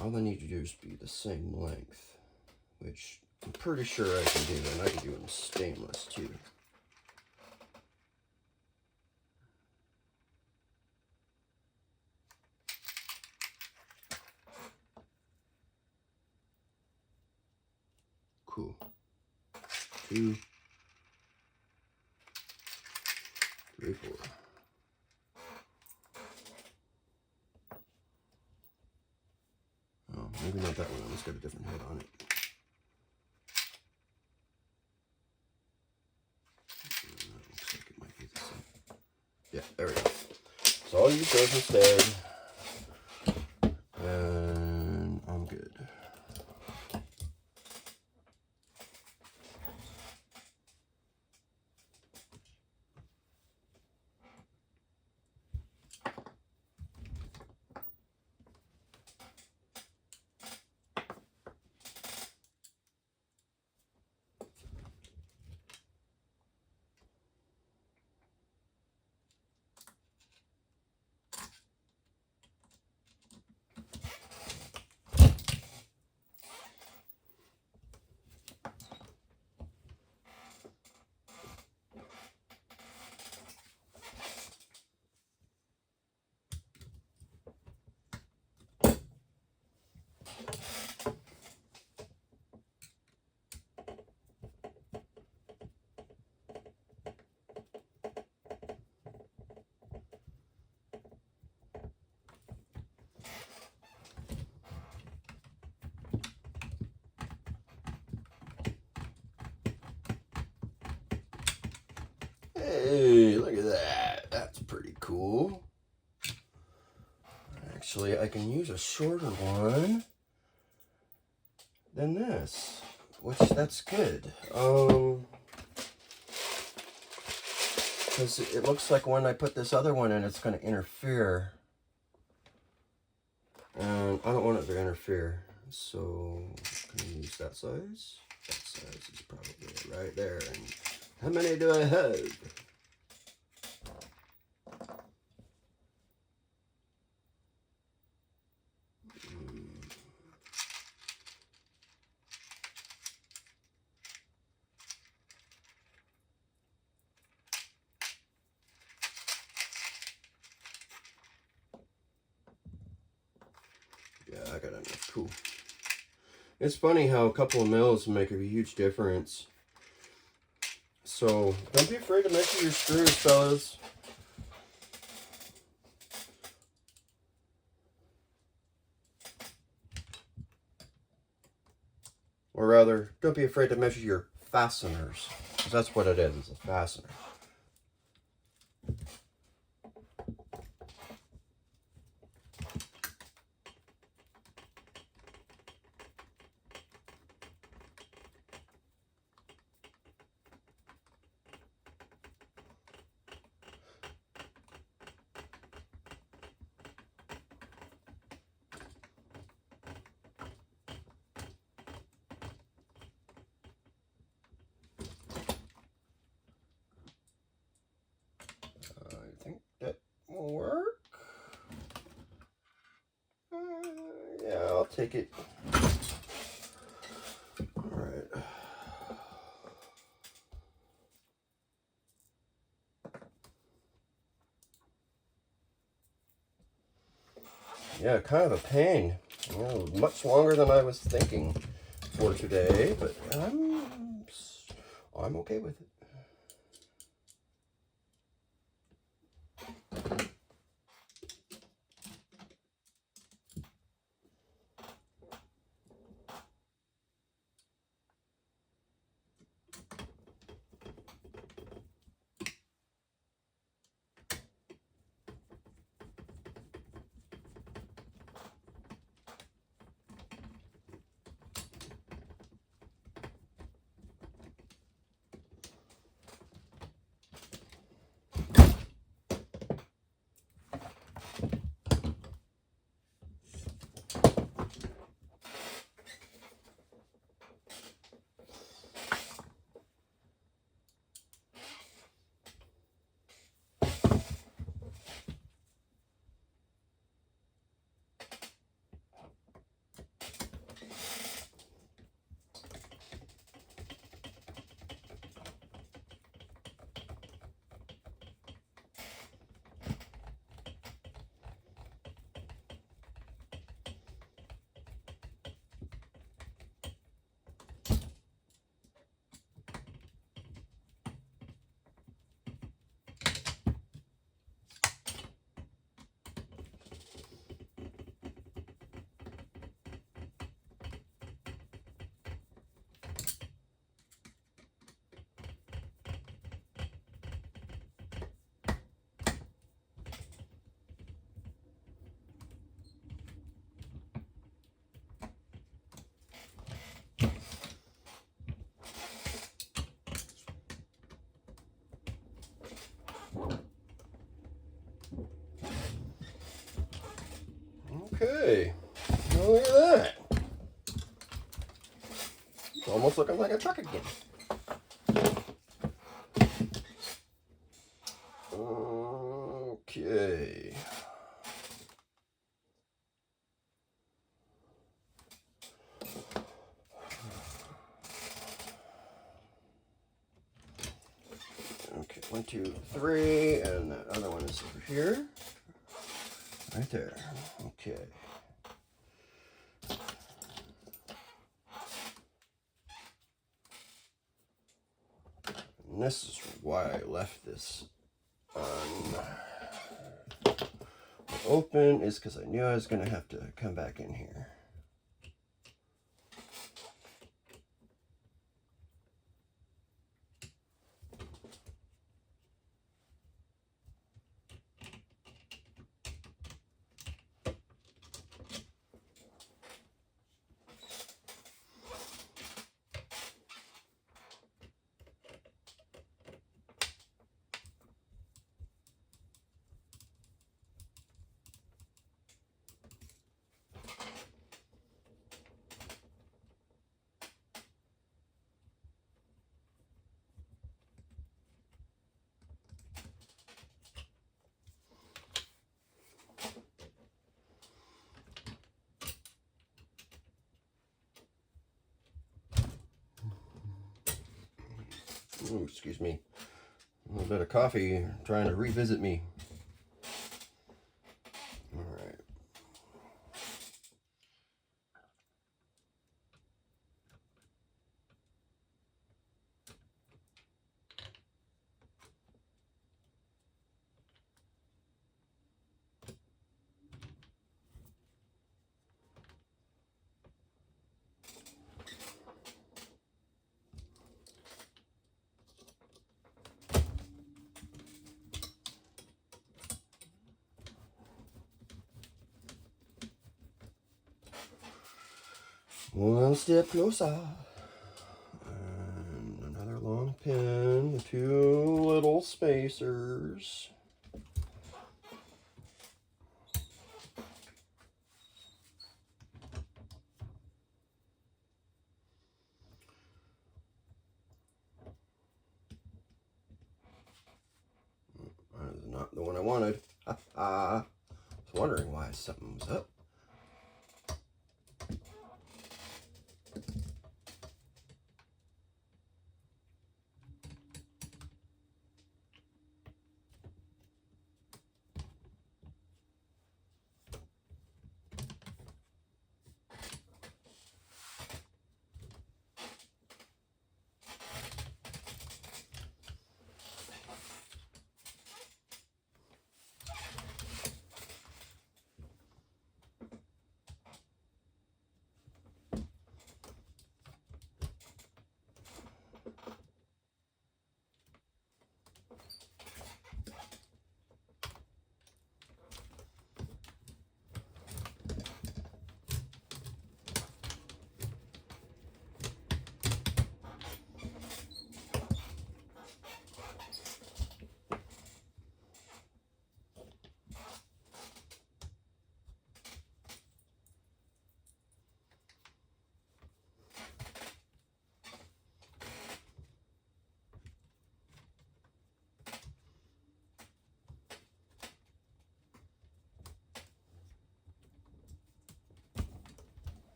All I need to do is be the same length, which I'm pretty sure I can do, and I can do it in stainless too. Cool. 2, it's got a different head on it. That looks like it might be the same. Yeah, there we go. So I'll use those instead. And I'm good. Hey, look at that. That's pretty cool. Actually, I can use a shorter one than this, which that's good. Because it looks like when I put this other one in, it's going to interfere. And I don't want it to interfere. So, can I use that size? That size is probably right there. And how many do I have? Yeah, I got enough. Cool. It's funny how a couple of mils make a huge difference. So, don't be afraid to measure your screws, fellas. Or rather, don't be afraid to measure your fasteners. Because that's what it is, it's a fastener. I think that will work. Yeah, I'll take it. Alright. Yeah, kind of a pain. You know, much longer than I was thinking for today, but I'm okay with it. almost looking like a truck again. Okay. Okay, 1, 2, 3, and that other one is over here. Right there. Okay. And this is why I left this open, is because I knew I was going to have to come back in here. Ooh, excuse me. A little bit of coffee trying to revisit me. All right. One step closer. And another long pin, 2 little spacers. That is not the one I wanted. I was wondering why something was up.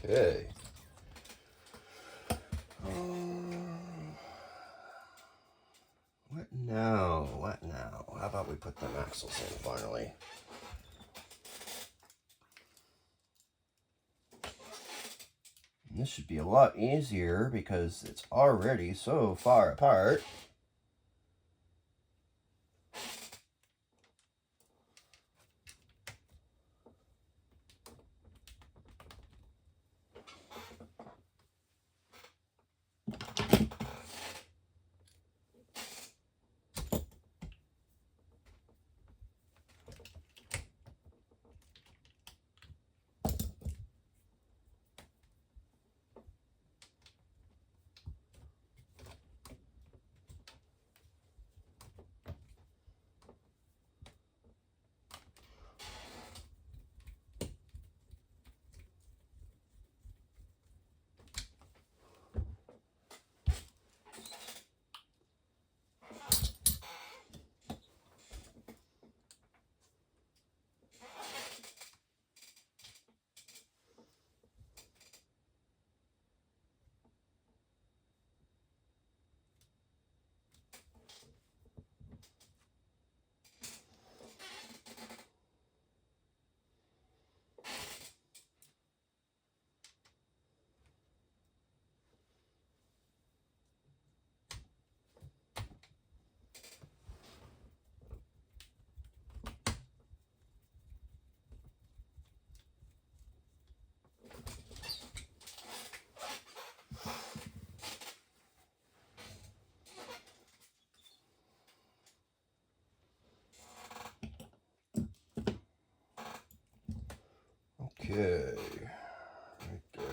Okay. What now? What now? How about we put the axles in finally? And this should be a lot easier because it's already so far apart. Okay, right there.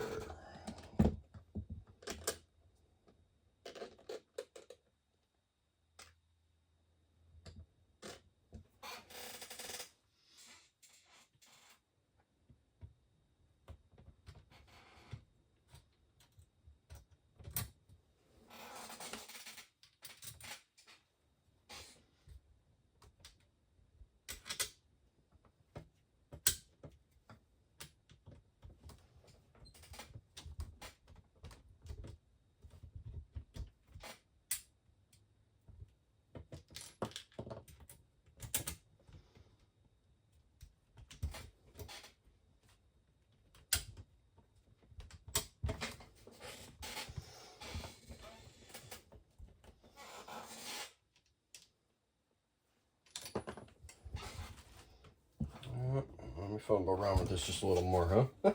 Let me fumble around with this just a little more, huh?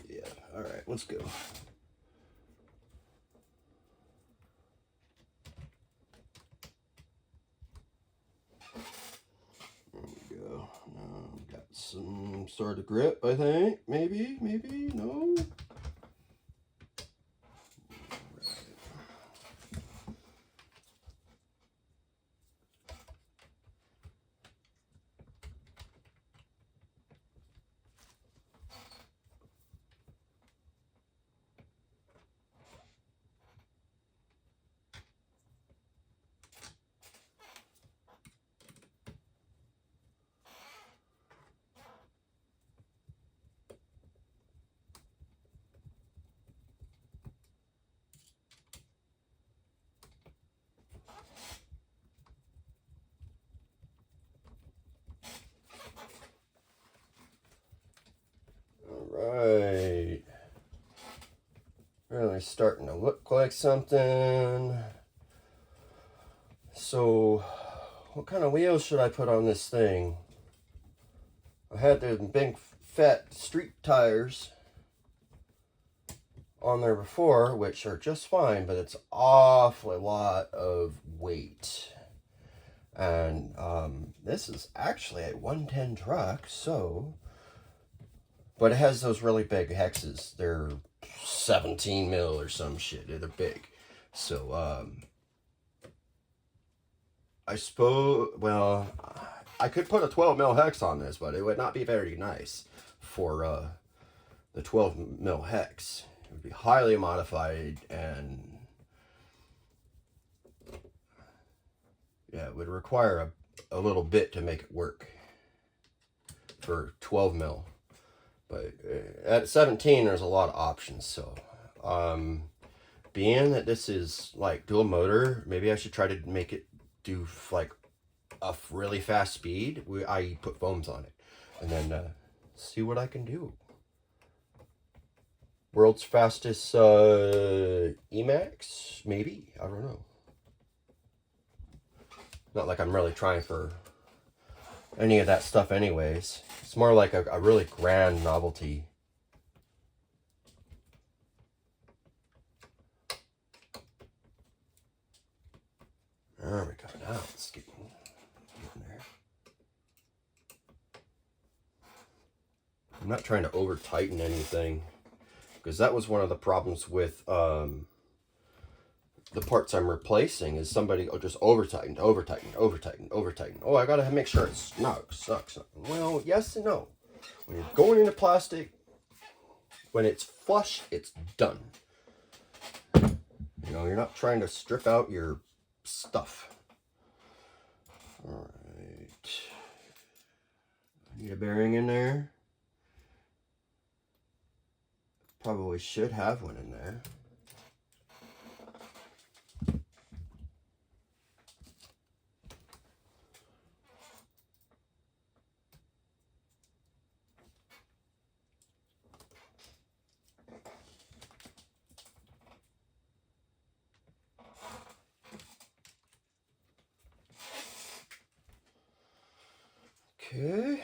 Yeah, all right, let's go. There we go. Now got some sort of grip, I think. Maybe, no. Right. Really starting to look like something. So, what kind of wheels should I put on this thing? I had the big fat street tires on there before, which are just fine, but it's awfully lot of weight. And this is actually a 110 truck, so... But it has those really big hexes. They're 17 mil or some shit. They're big. So, I suppose, well, I could put a 12 mil hex on this, but it would not be very nice for the 12 mil hex. It would be highly modified, and yeah, it would require a little bit to make it work for 12 mil. But at 17, there's a lot of options. So, being that this is like dual motor, maybe I should try to make it do like a really fast speed. I put foams on it, and then see what I can do. World's fastest E-Maxx, maybe, I don't know. Not like I'm really trying for any of that stuff anyways. It's more like a really grand novelty. There we go. Now it's getting there. I'm not trying to over tighten anything, because that was one of the problems with the parts I'm replacing. Is somebody just over tightened. Oh, I gotta make sure it's snug. Well, yes and no. When you're going into plastic, when it's flush, it's done. You know, you're not trying to strip out your stuff. All right. I need a bearing in there. Probably should have one in there. Okay.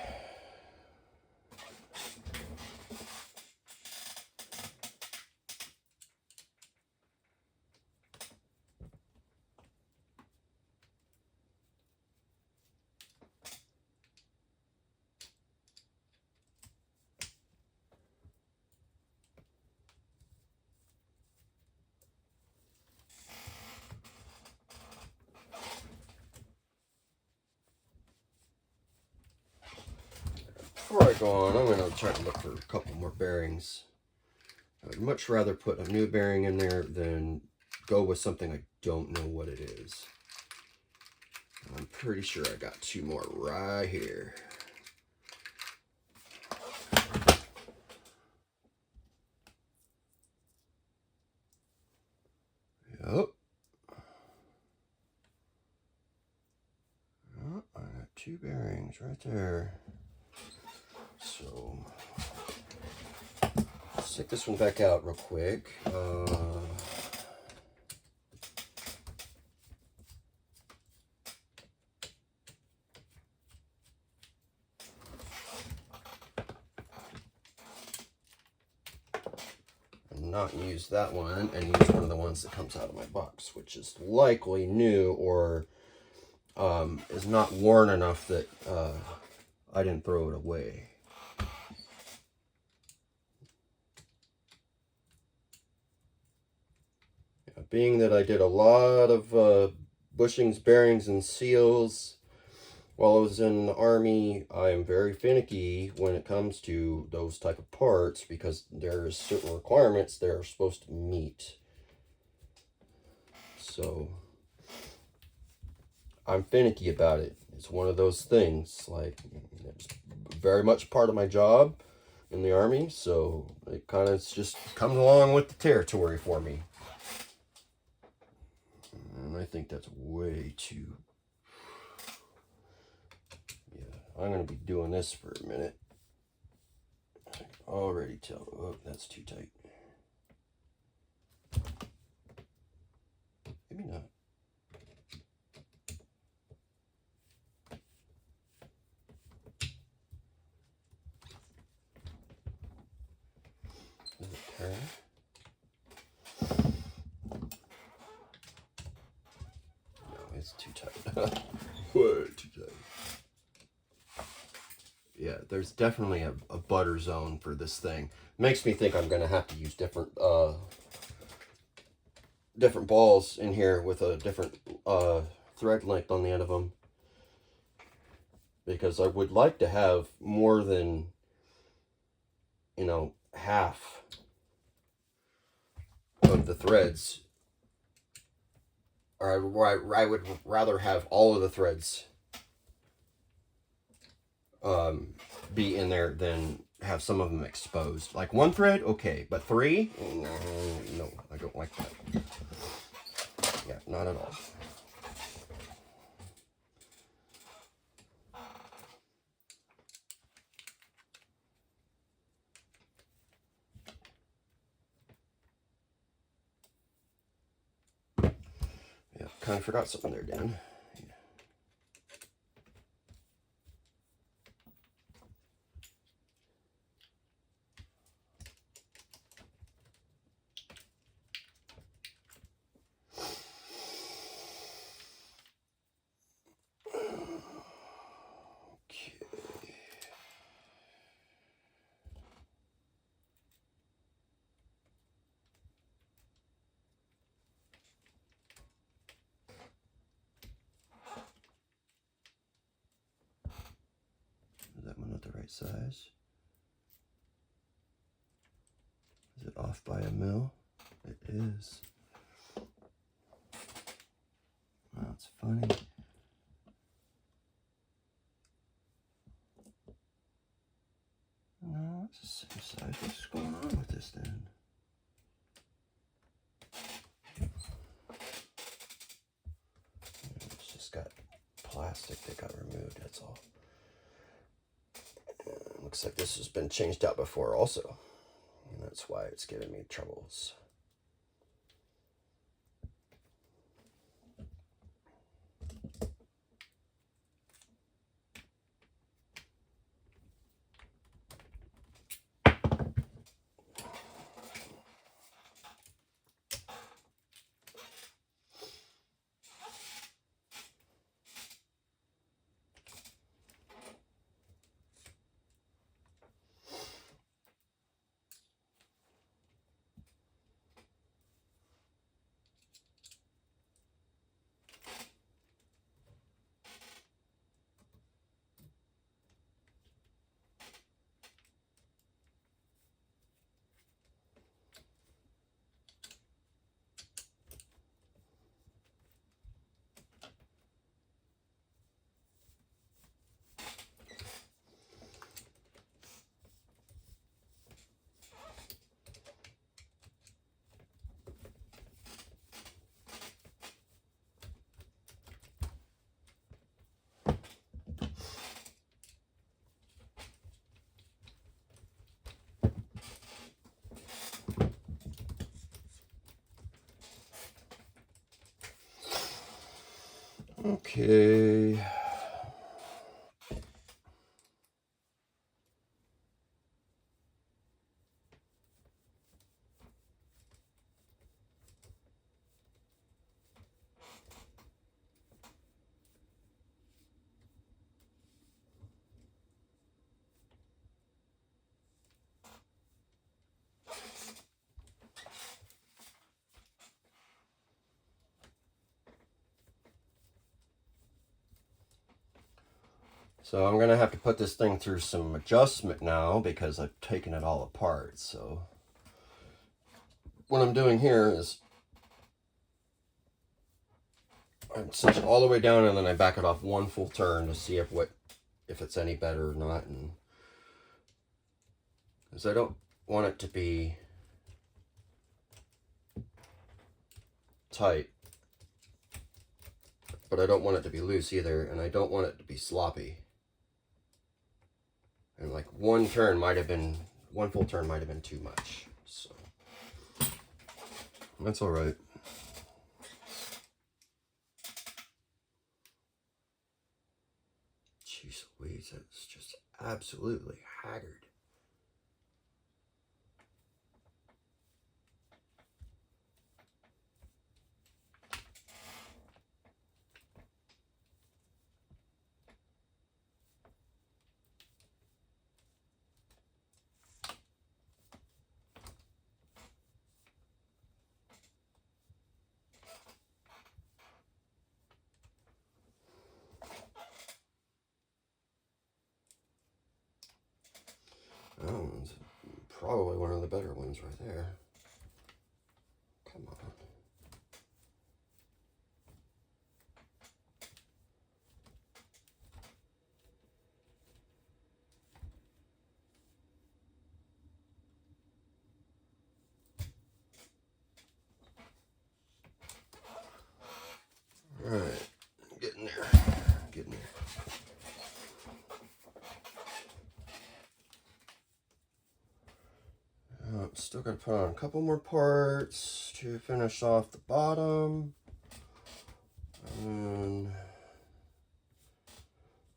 before I go on, I'm going to try to look for a couple more bearings. I would much rather put a new bearing in there than go with something I don't know what it is. I'm pretty sure I got 2 more right here. Yep. Oh, I got 2 bearings right there. So let's take this one back out real quick. Not use that one and use one of the ones that comes out of my box, which is likely new or is not worn enough that I didn't throw it away. Being that I did a lot of bushings, bearings, and seals while I was in the Army, I am very finicky when it comes to those type of parts because there's certain requirements they're supposed to meet. So I'm finicky about it. It's one of those things, like, it's very much part of my job in the Army, so it kind of just comes along with the territory for me. And I think that's way too... Yeah, I'm going to be doing this for a minute. I can already tell... Oh, that's too tight. Maybe not. Does it turn? No, it's too tight. Way too tight. Yeah, there's definitely a butter zone for this thing. Makes me think I'm going to have to use different balls in here with a different thread length on the end of them. Because I would like to have more than, you know, half of the threads. Or I would rather have all of the threads be in there than have some of them exposed. Like 1 thread, okay, but 3? No, I don't like that. Yeah, not at all. Yeah, kind of forgot something there, Dan. Is that one not the right size? Is it off by a mil? It is. That's funny. No, it's the same size. What's going on with this then? It's just got plastic that got removed, that's all. Looks like this has been changed out before also. And that's why it's giving me troubles. Okay. So I'm going to have to put this thing through some adjustment now because I've taken it all apart. So what I'm doing here is I cinch it all the way down and then I back it off one full turn to see if it's any better or not. And because I don't want it to be tight, but I don't want it to be loose either, and I don't want it to be sloppy. And like one full turn might have been too much. So that's all right. Jeez Louise, that's just absolutely haggard. That one's probably one of the better ones right there. Come on. All right, getting there, getting there. Still got to put on a couple more parts to finish off the bottom. And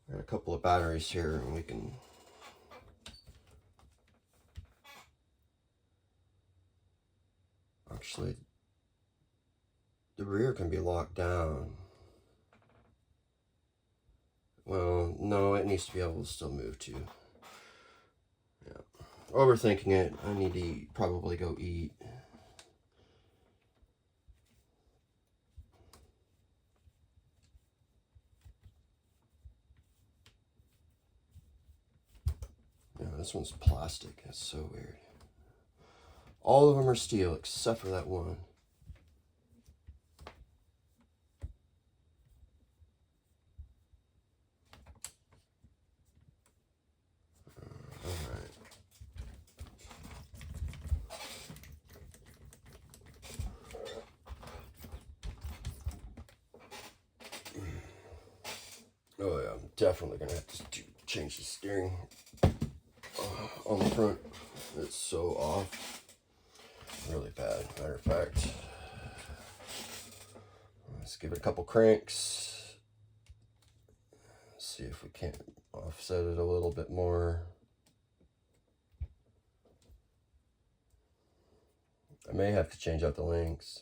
got a couple of batteries here, and we can actually, the rear can be locked down. Well, no, it needs to be able to still move too. Yeah, overthinking it. I need to probably go eat. Yeah, this one's plastic. It's so weird. All of them are steel except for that one. Oh yeah, I'm definitely gonna have to change the steering on the front. It's so off. Really bad. Matter of fact, let's give it a couple cranks. See if we can't offset it a little bit more. I may have to change out the links.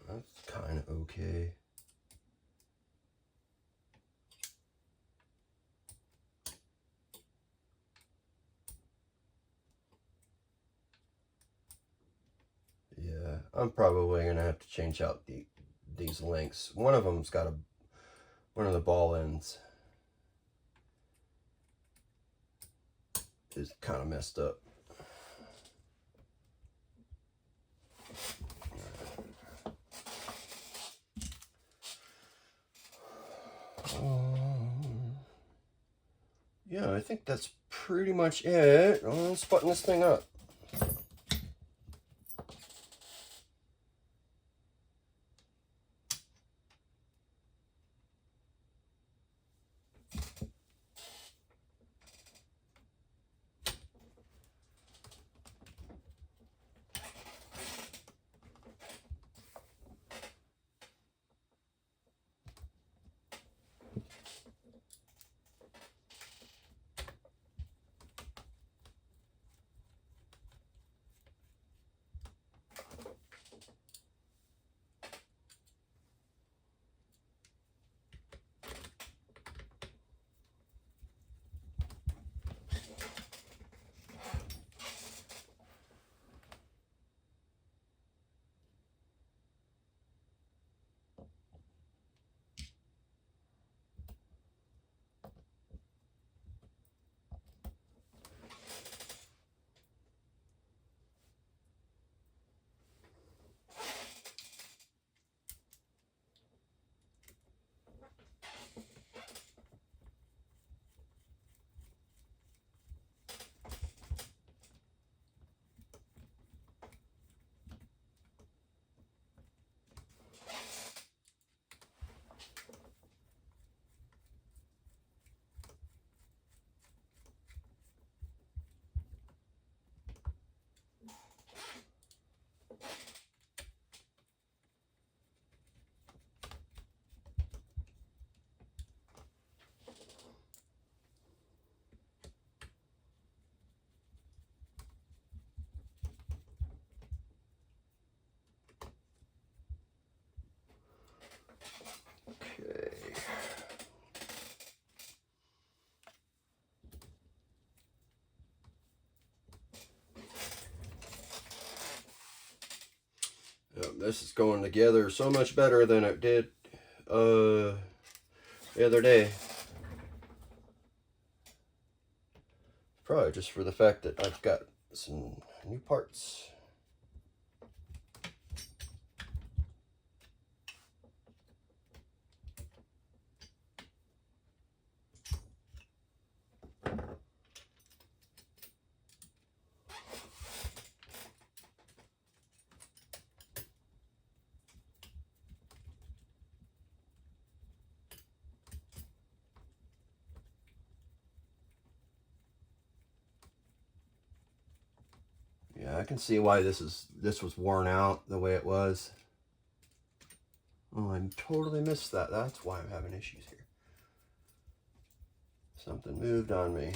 That's kind of okay. Yeah, I'm probably gonna have to change out these links. One of them's got one of the ball ends is kind of messed up. Yeah, I think that's pretty much it. Let's button this thing up. this is going together so much better than it did the other day. Probably just for the fact that I've got some new parts. Yeah, I can see why this was worn out the way it was. Oh, I totally missed that. That's why I'm having issues here. Something moved on me.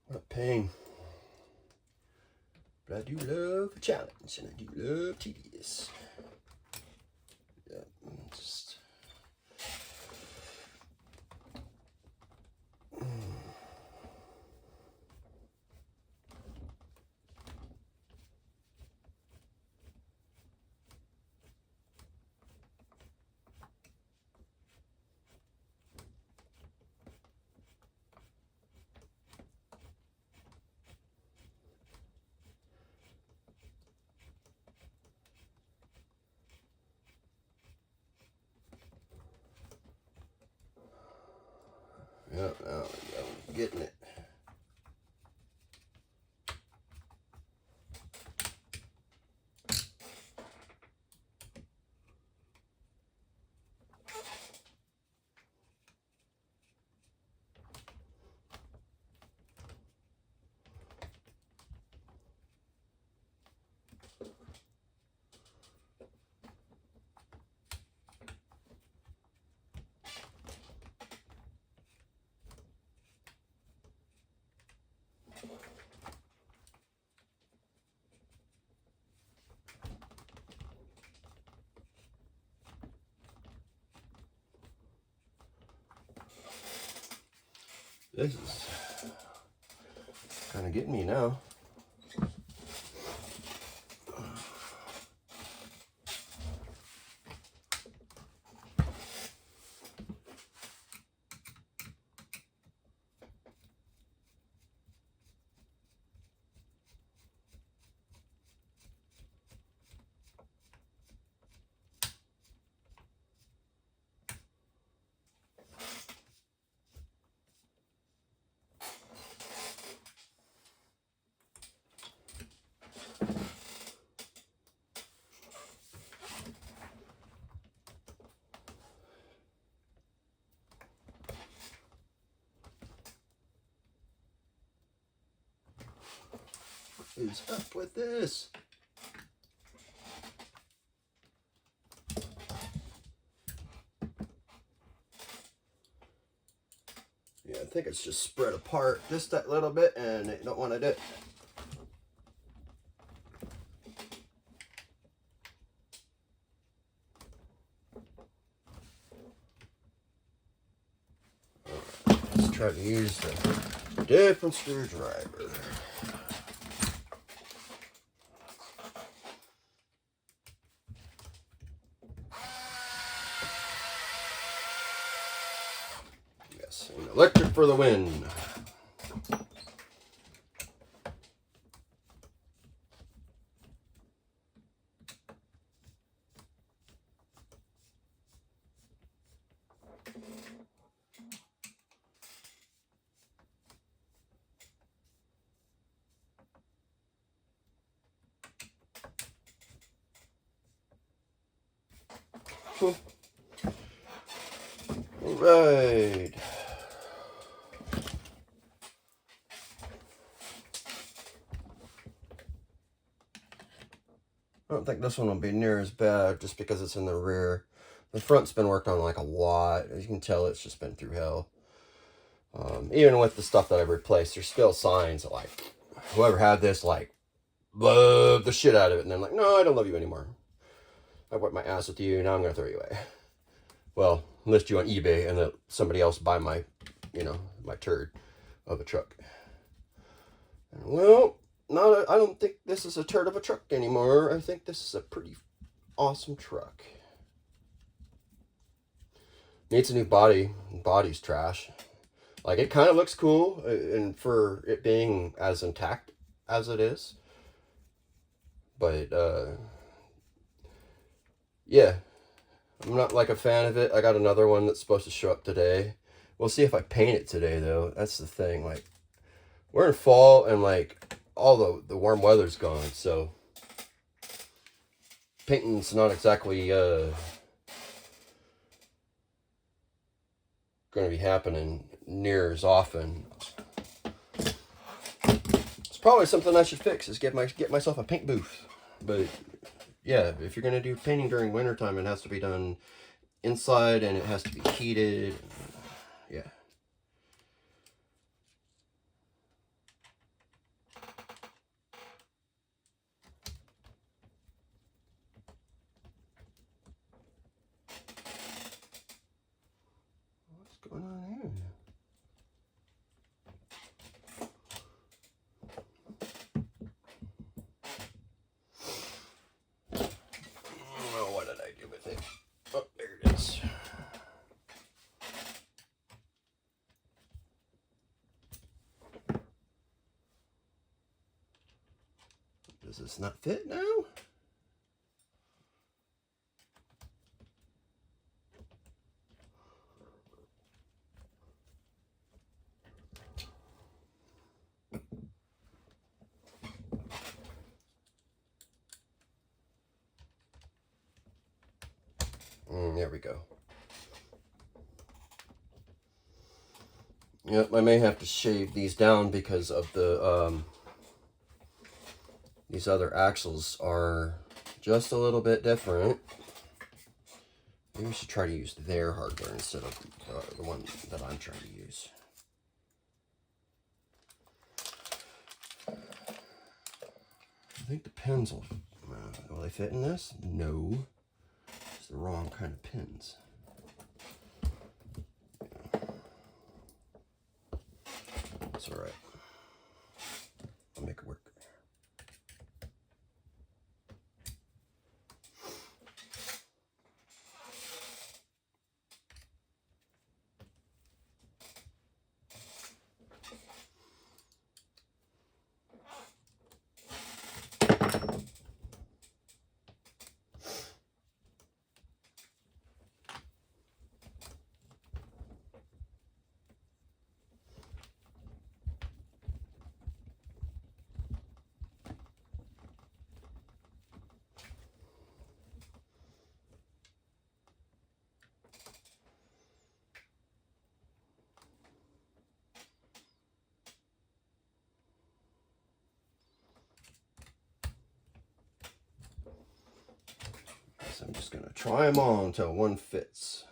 What a pain. But I do love a challenge, and I do love tedious. Yeah, just... Yeah, I'm getting it. This is Kind of getting me now. What is up with this? Yeah, I think it's just spread apart just that little bit, and I don't want to do it. Let's try to use a different screwdriver. Yes, an electric for the win. All right. I don't think this one will be near as bad just because it's in the rear. The front's been worked on like a lot. As you can tell, it's just been through hell. Even with the stuff that I've replaced, there's still signs that, like, whoever had this, like, loved the shit out of it. And I'm like, no, I don't love you anymore. I wiped my ass with you, now I'm going to throw you away. Well, list you on eBay and let somebody else buy my, my turd of a truck. And, well, I don't think this is a turd of a truck anymore. I think this is a pretty awesome truck. Needs a new body. Body's trash. Like, it kind of looks cool, and for it being as intact as it is. But, yeah. I'm not, like, a fan of it. I got another one that's supposed to show up today. We'll see if I paint it today, though. That's the thing. Like, we're in fall, and, like, all the warm weather's gone, so painting's not exactly, going to be happening near as often. It's probably something I should fix, is get myself a paint booth. But yeah, if you're going to do painting during wintertime, it has to be done inside and it has to be heated. Yeah. What's going on here? Oh, what did I do with it? Oh, there it is. Does this not fit now? There we go. Yep, I may have to shave these down because of the, these other axles are just a little bit different. Maybe we should try to use their hardware instead of the one that I'm trying to use. I think the pins will they fit in this? No. It's the wrong kind of pins. That's all right. just gonna try them on until one fits.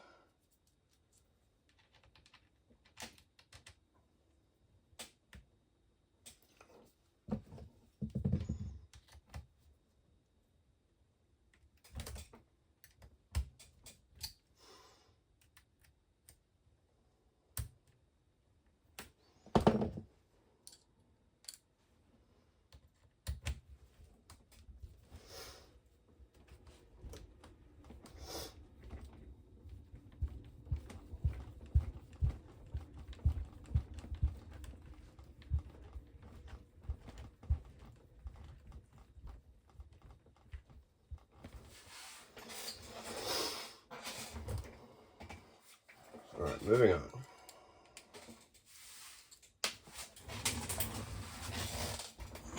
All right, moving on.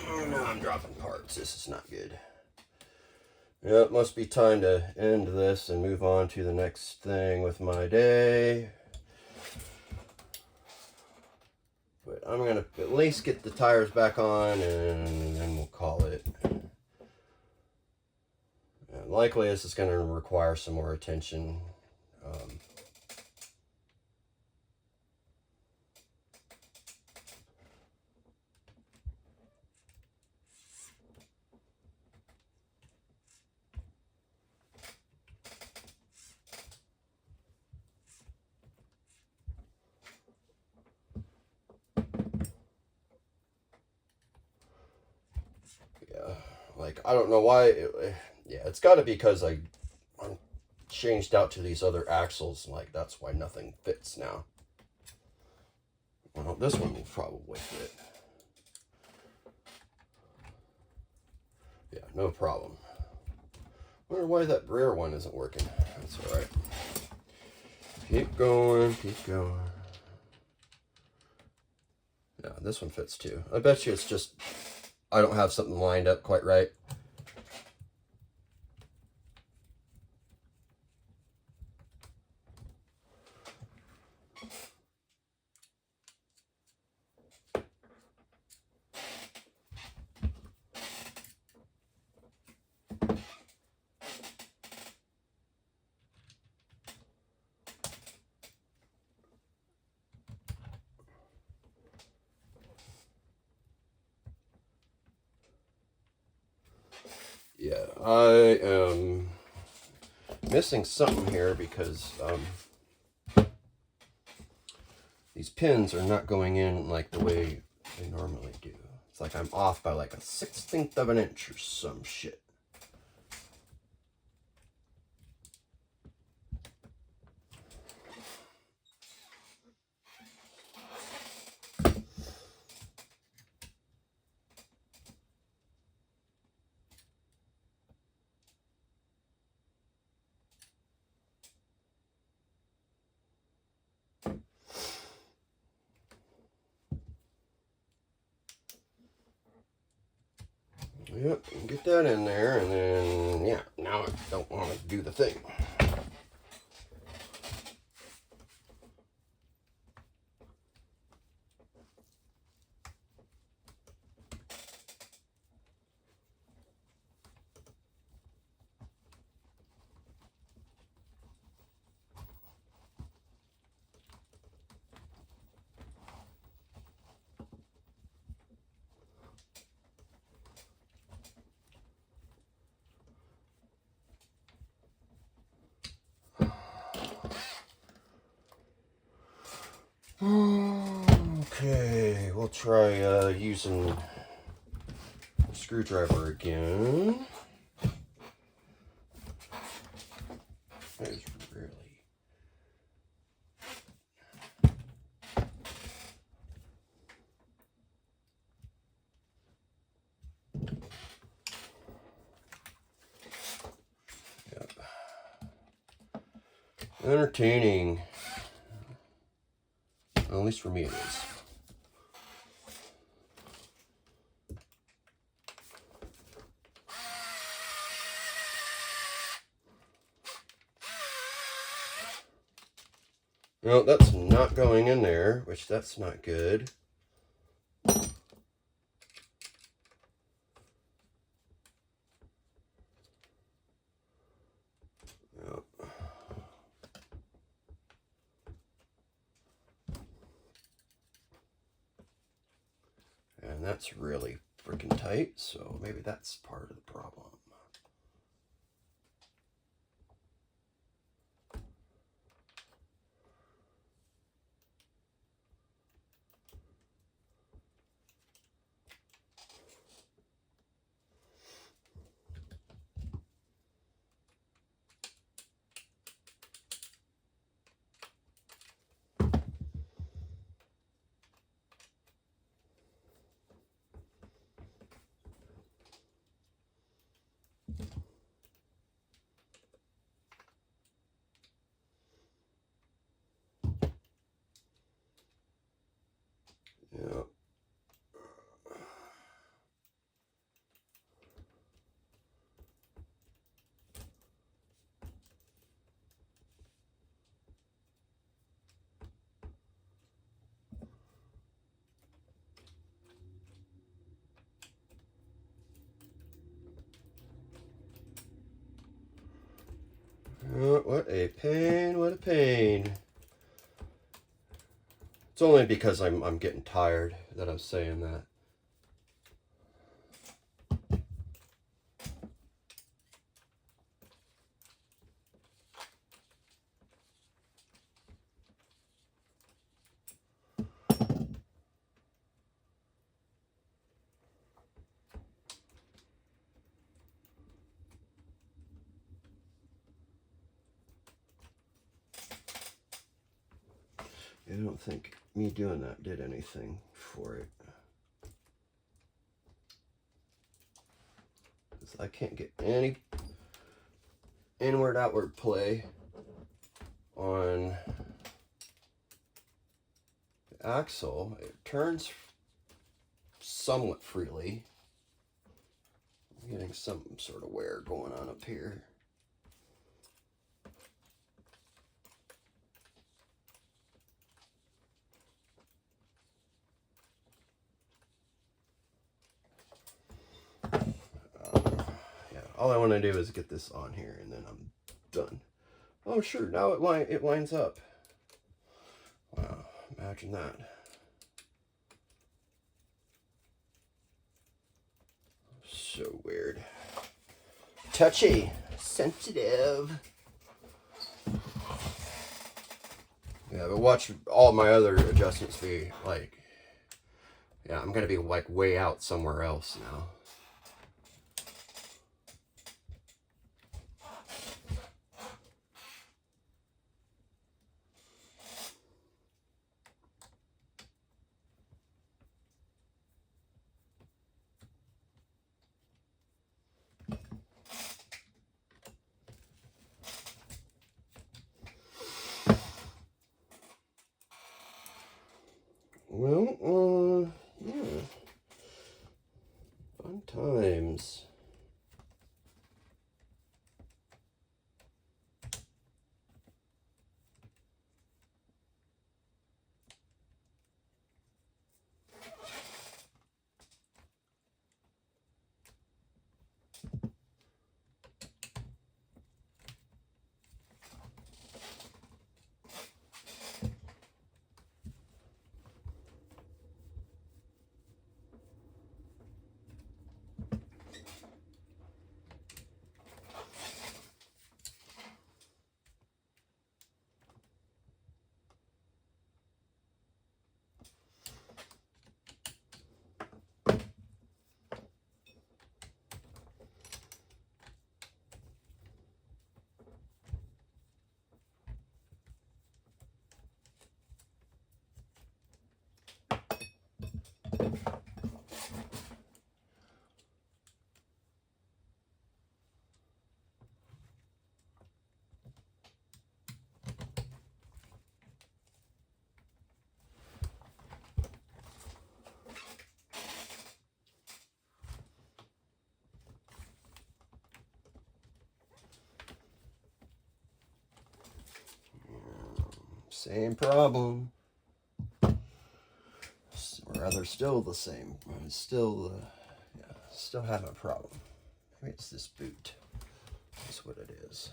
Oh, now I'm dropping parts. This is not good. Yeah, it must be time to end this and move on to the next thing with my day. But I'm going to at least get the tires back on and then we'll call it. And likely this is going to require some more attention. Like, I don't know why. Yeah, it's got to be because I'm changed out to these other axles. Like, that's why nothing fits now. Well, this one will probably fit. Yeah, no problem. Wonder why that rear one isn't working. That's all right. Keep going, keep going. Yeah, this one fits too. I bet you it's just I don't have something lined up quite right. Yeah, I am missing something here because these pins are not going in like the way they normally do. It's like I'm off by like a 1/16 of an inch or some shit. Yep, get that in there, and then, yeah, now I don't want to do the thing. Okay, we'll try using a screwdriver again. That is really... Yep. Entertaining. Well, at least for me it is. No, that's not going in there, which that's not good. And that's really freaking tight, so maybe that's part of the problem. Yeah. What a pain, what a pain. It's only because I'm getting tired that I'm saying that. I don't think me doing that did anything for it. I can't get any inward outward play on the axle. It turns somewhat freely. I'm getting some sort of wear going on up here. Yeah, all I want to do is get this on here and then I'm done. Oh sure, now it lines up. Wow, imagine that. So weird. Touchy, sensitive. Yeah, but watch all my other adjustments be like, yeah, I'm gonna be like way out somewhere else now. Well, yeah. Fun times. Same problem. Or rather, still the same. Still, yeah, still having a problem. Maybe it's this boot. That's what it is.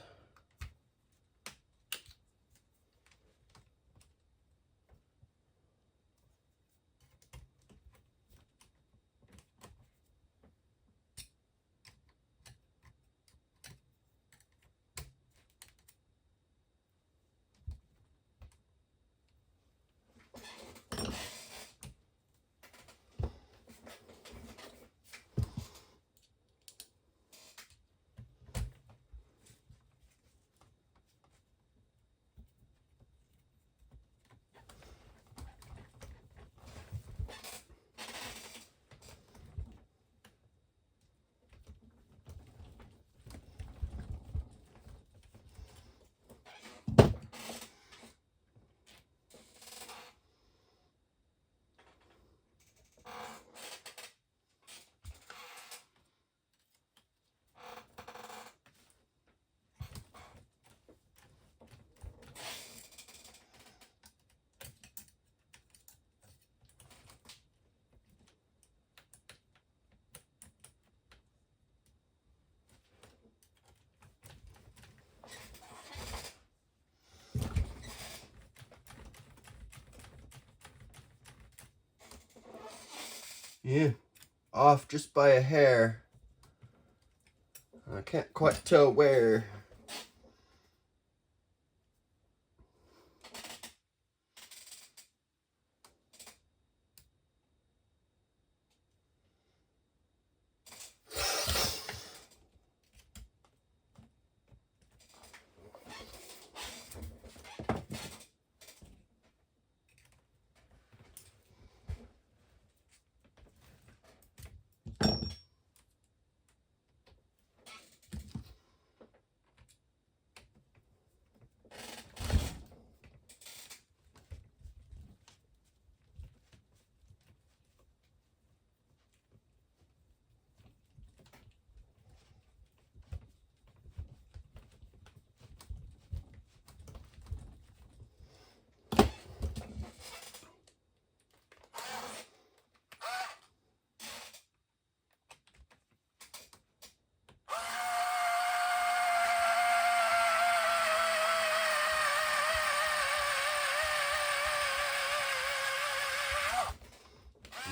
Yeah, off just by a hair. I can't quite tell where.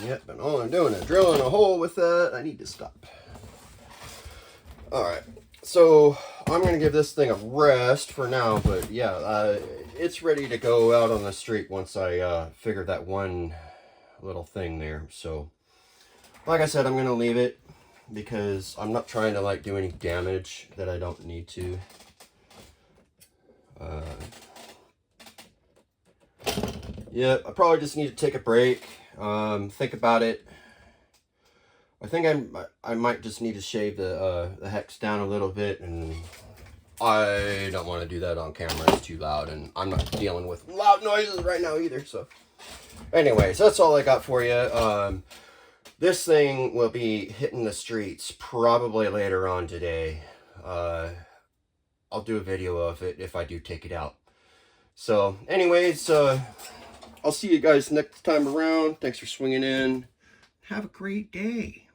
Yep, and all I'm doing is drilling a hole with that. I need to stop. Alright, so I'm going to give this thing a rest for now, but yeah, it's ready to go out on the street once I figure that one little thing there. So, like I said, I'm going to leave it because I'm not trying to like do any damage that I don't need to. Yeah, I probably just need to take a break, think about it. I think I might just need to shave the hex down a little bit, and I don't want to do that on camera. It's too loud, and I'm not dealing with loud noises right now either. So, anyways, that's all I got for you. This thing will be hitting the streets probably later on today. I'll do a video of it if I do take it out. So, anyways, I'll see you guys next time around. Thanks for swinging in. Have a great day.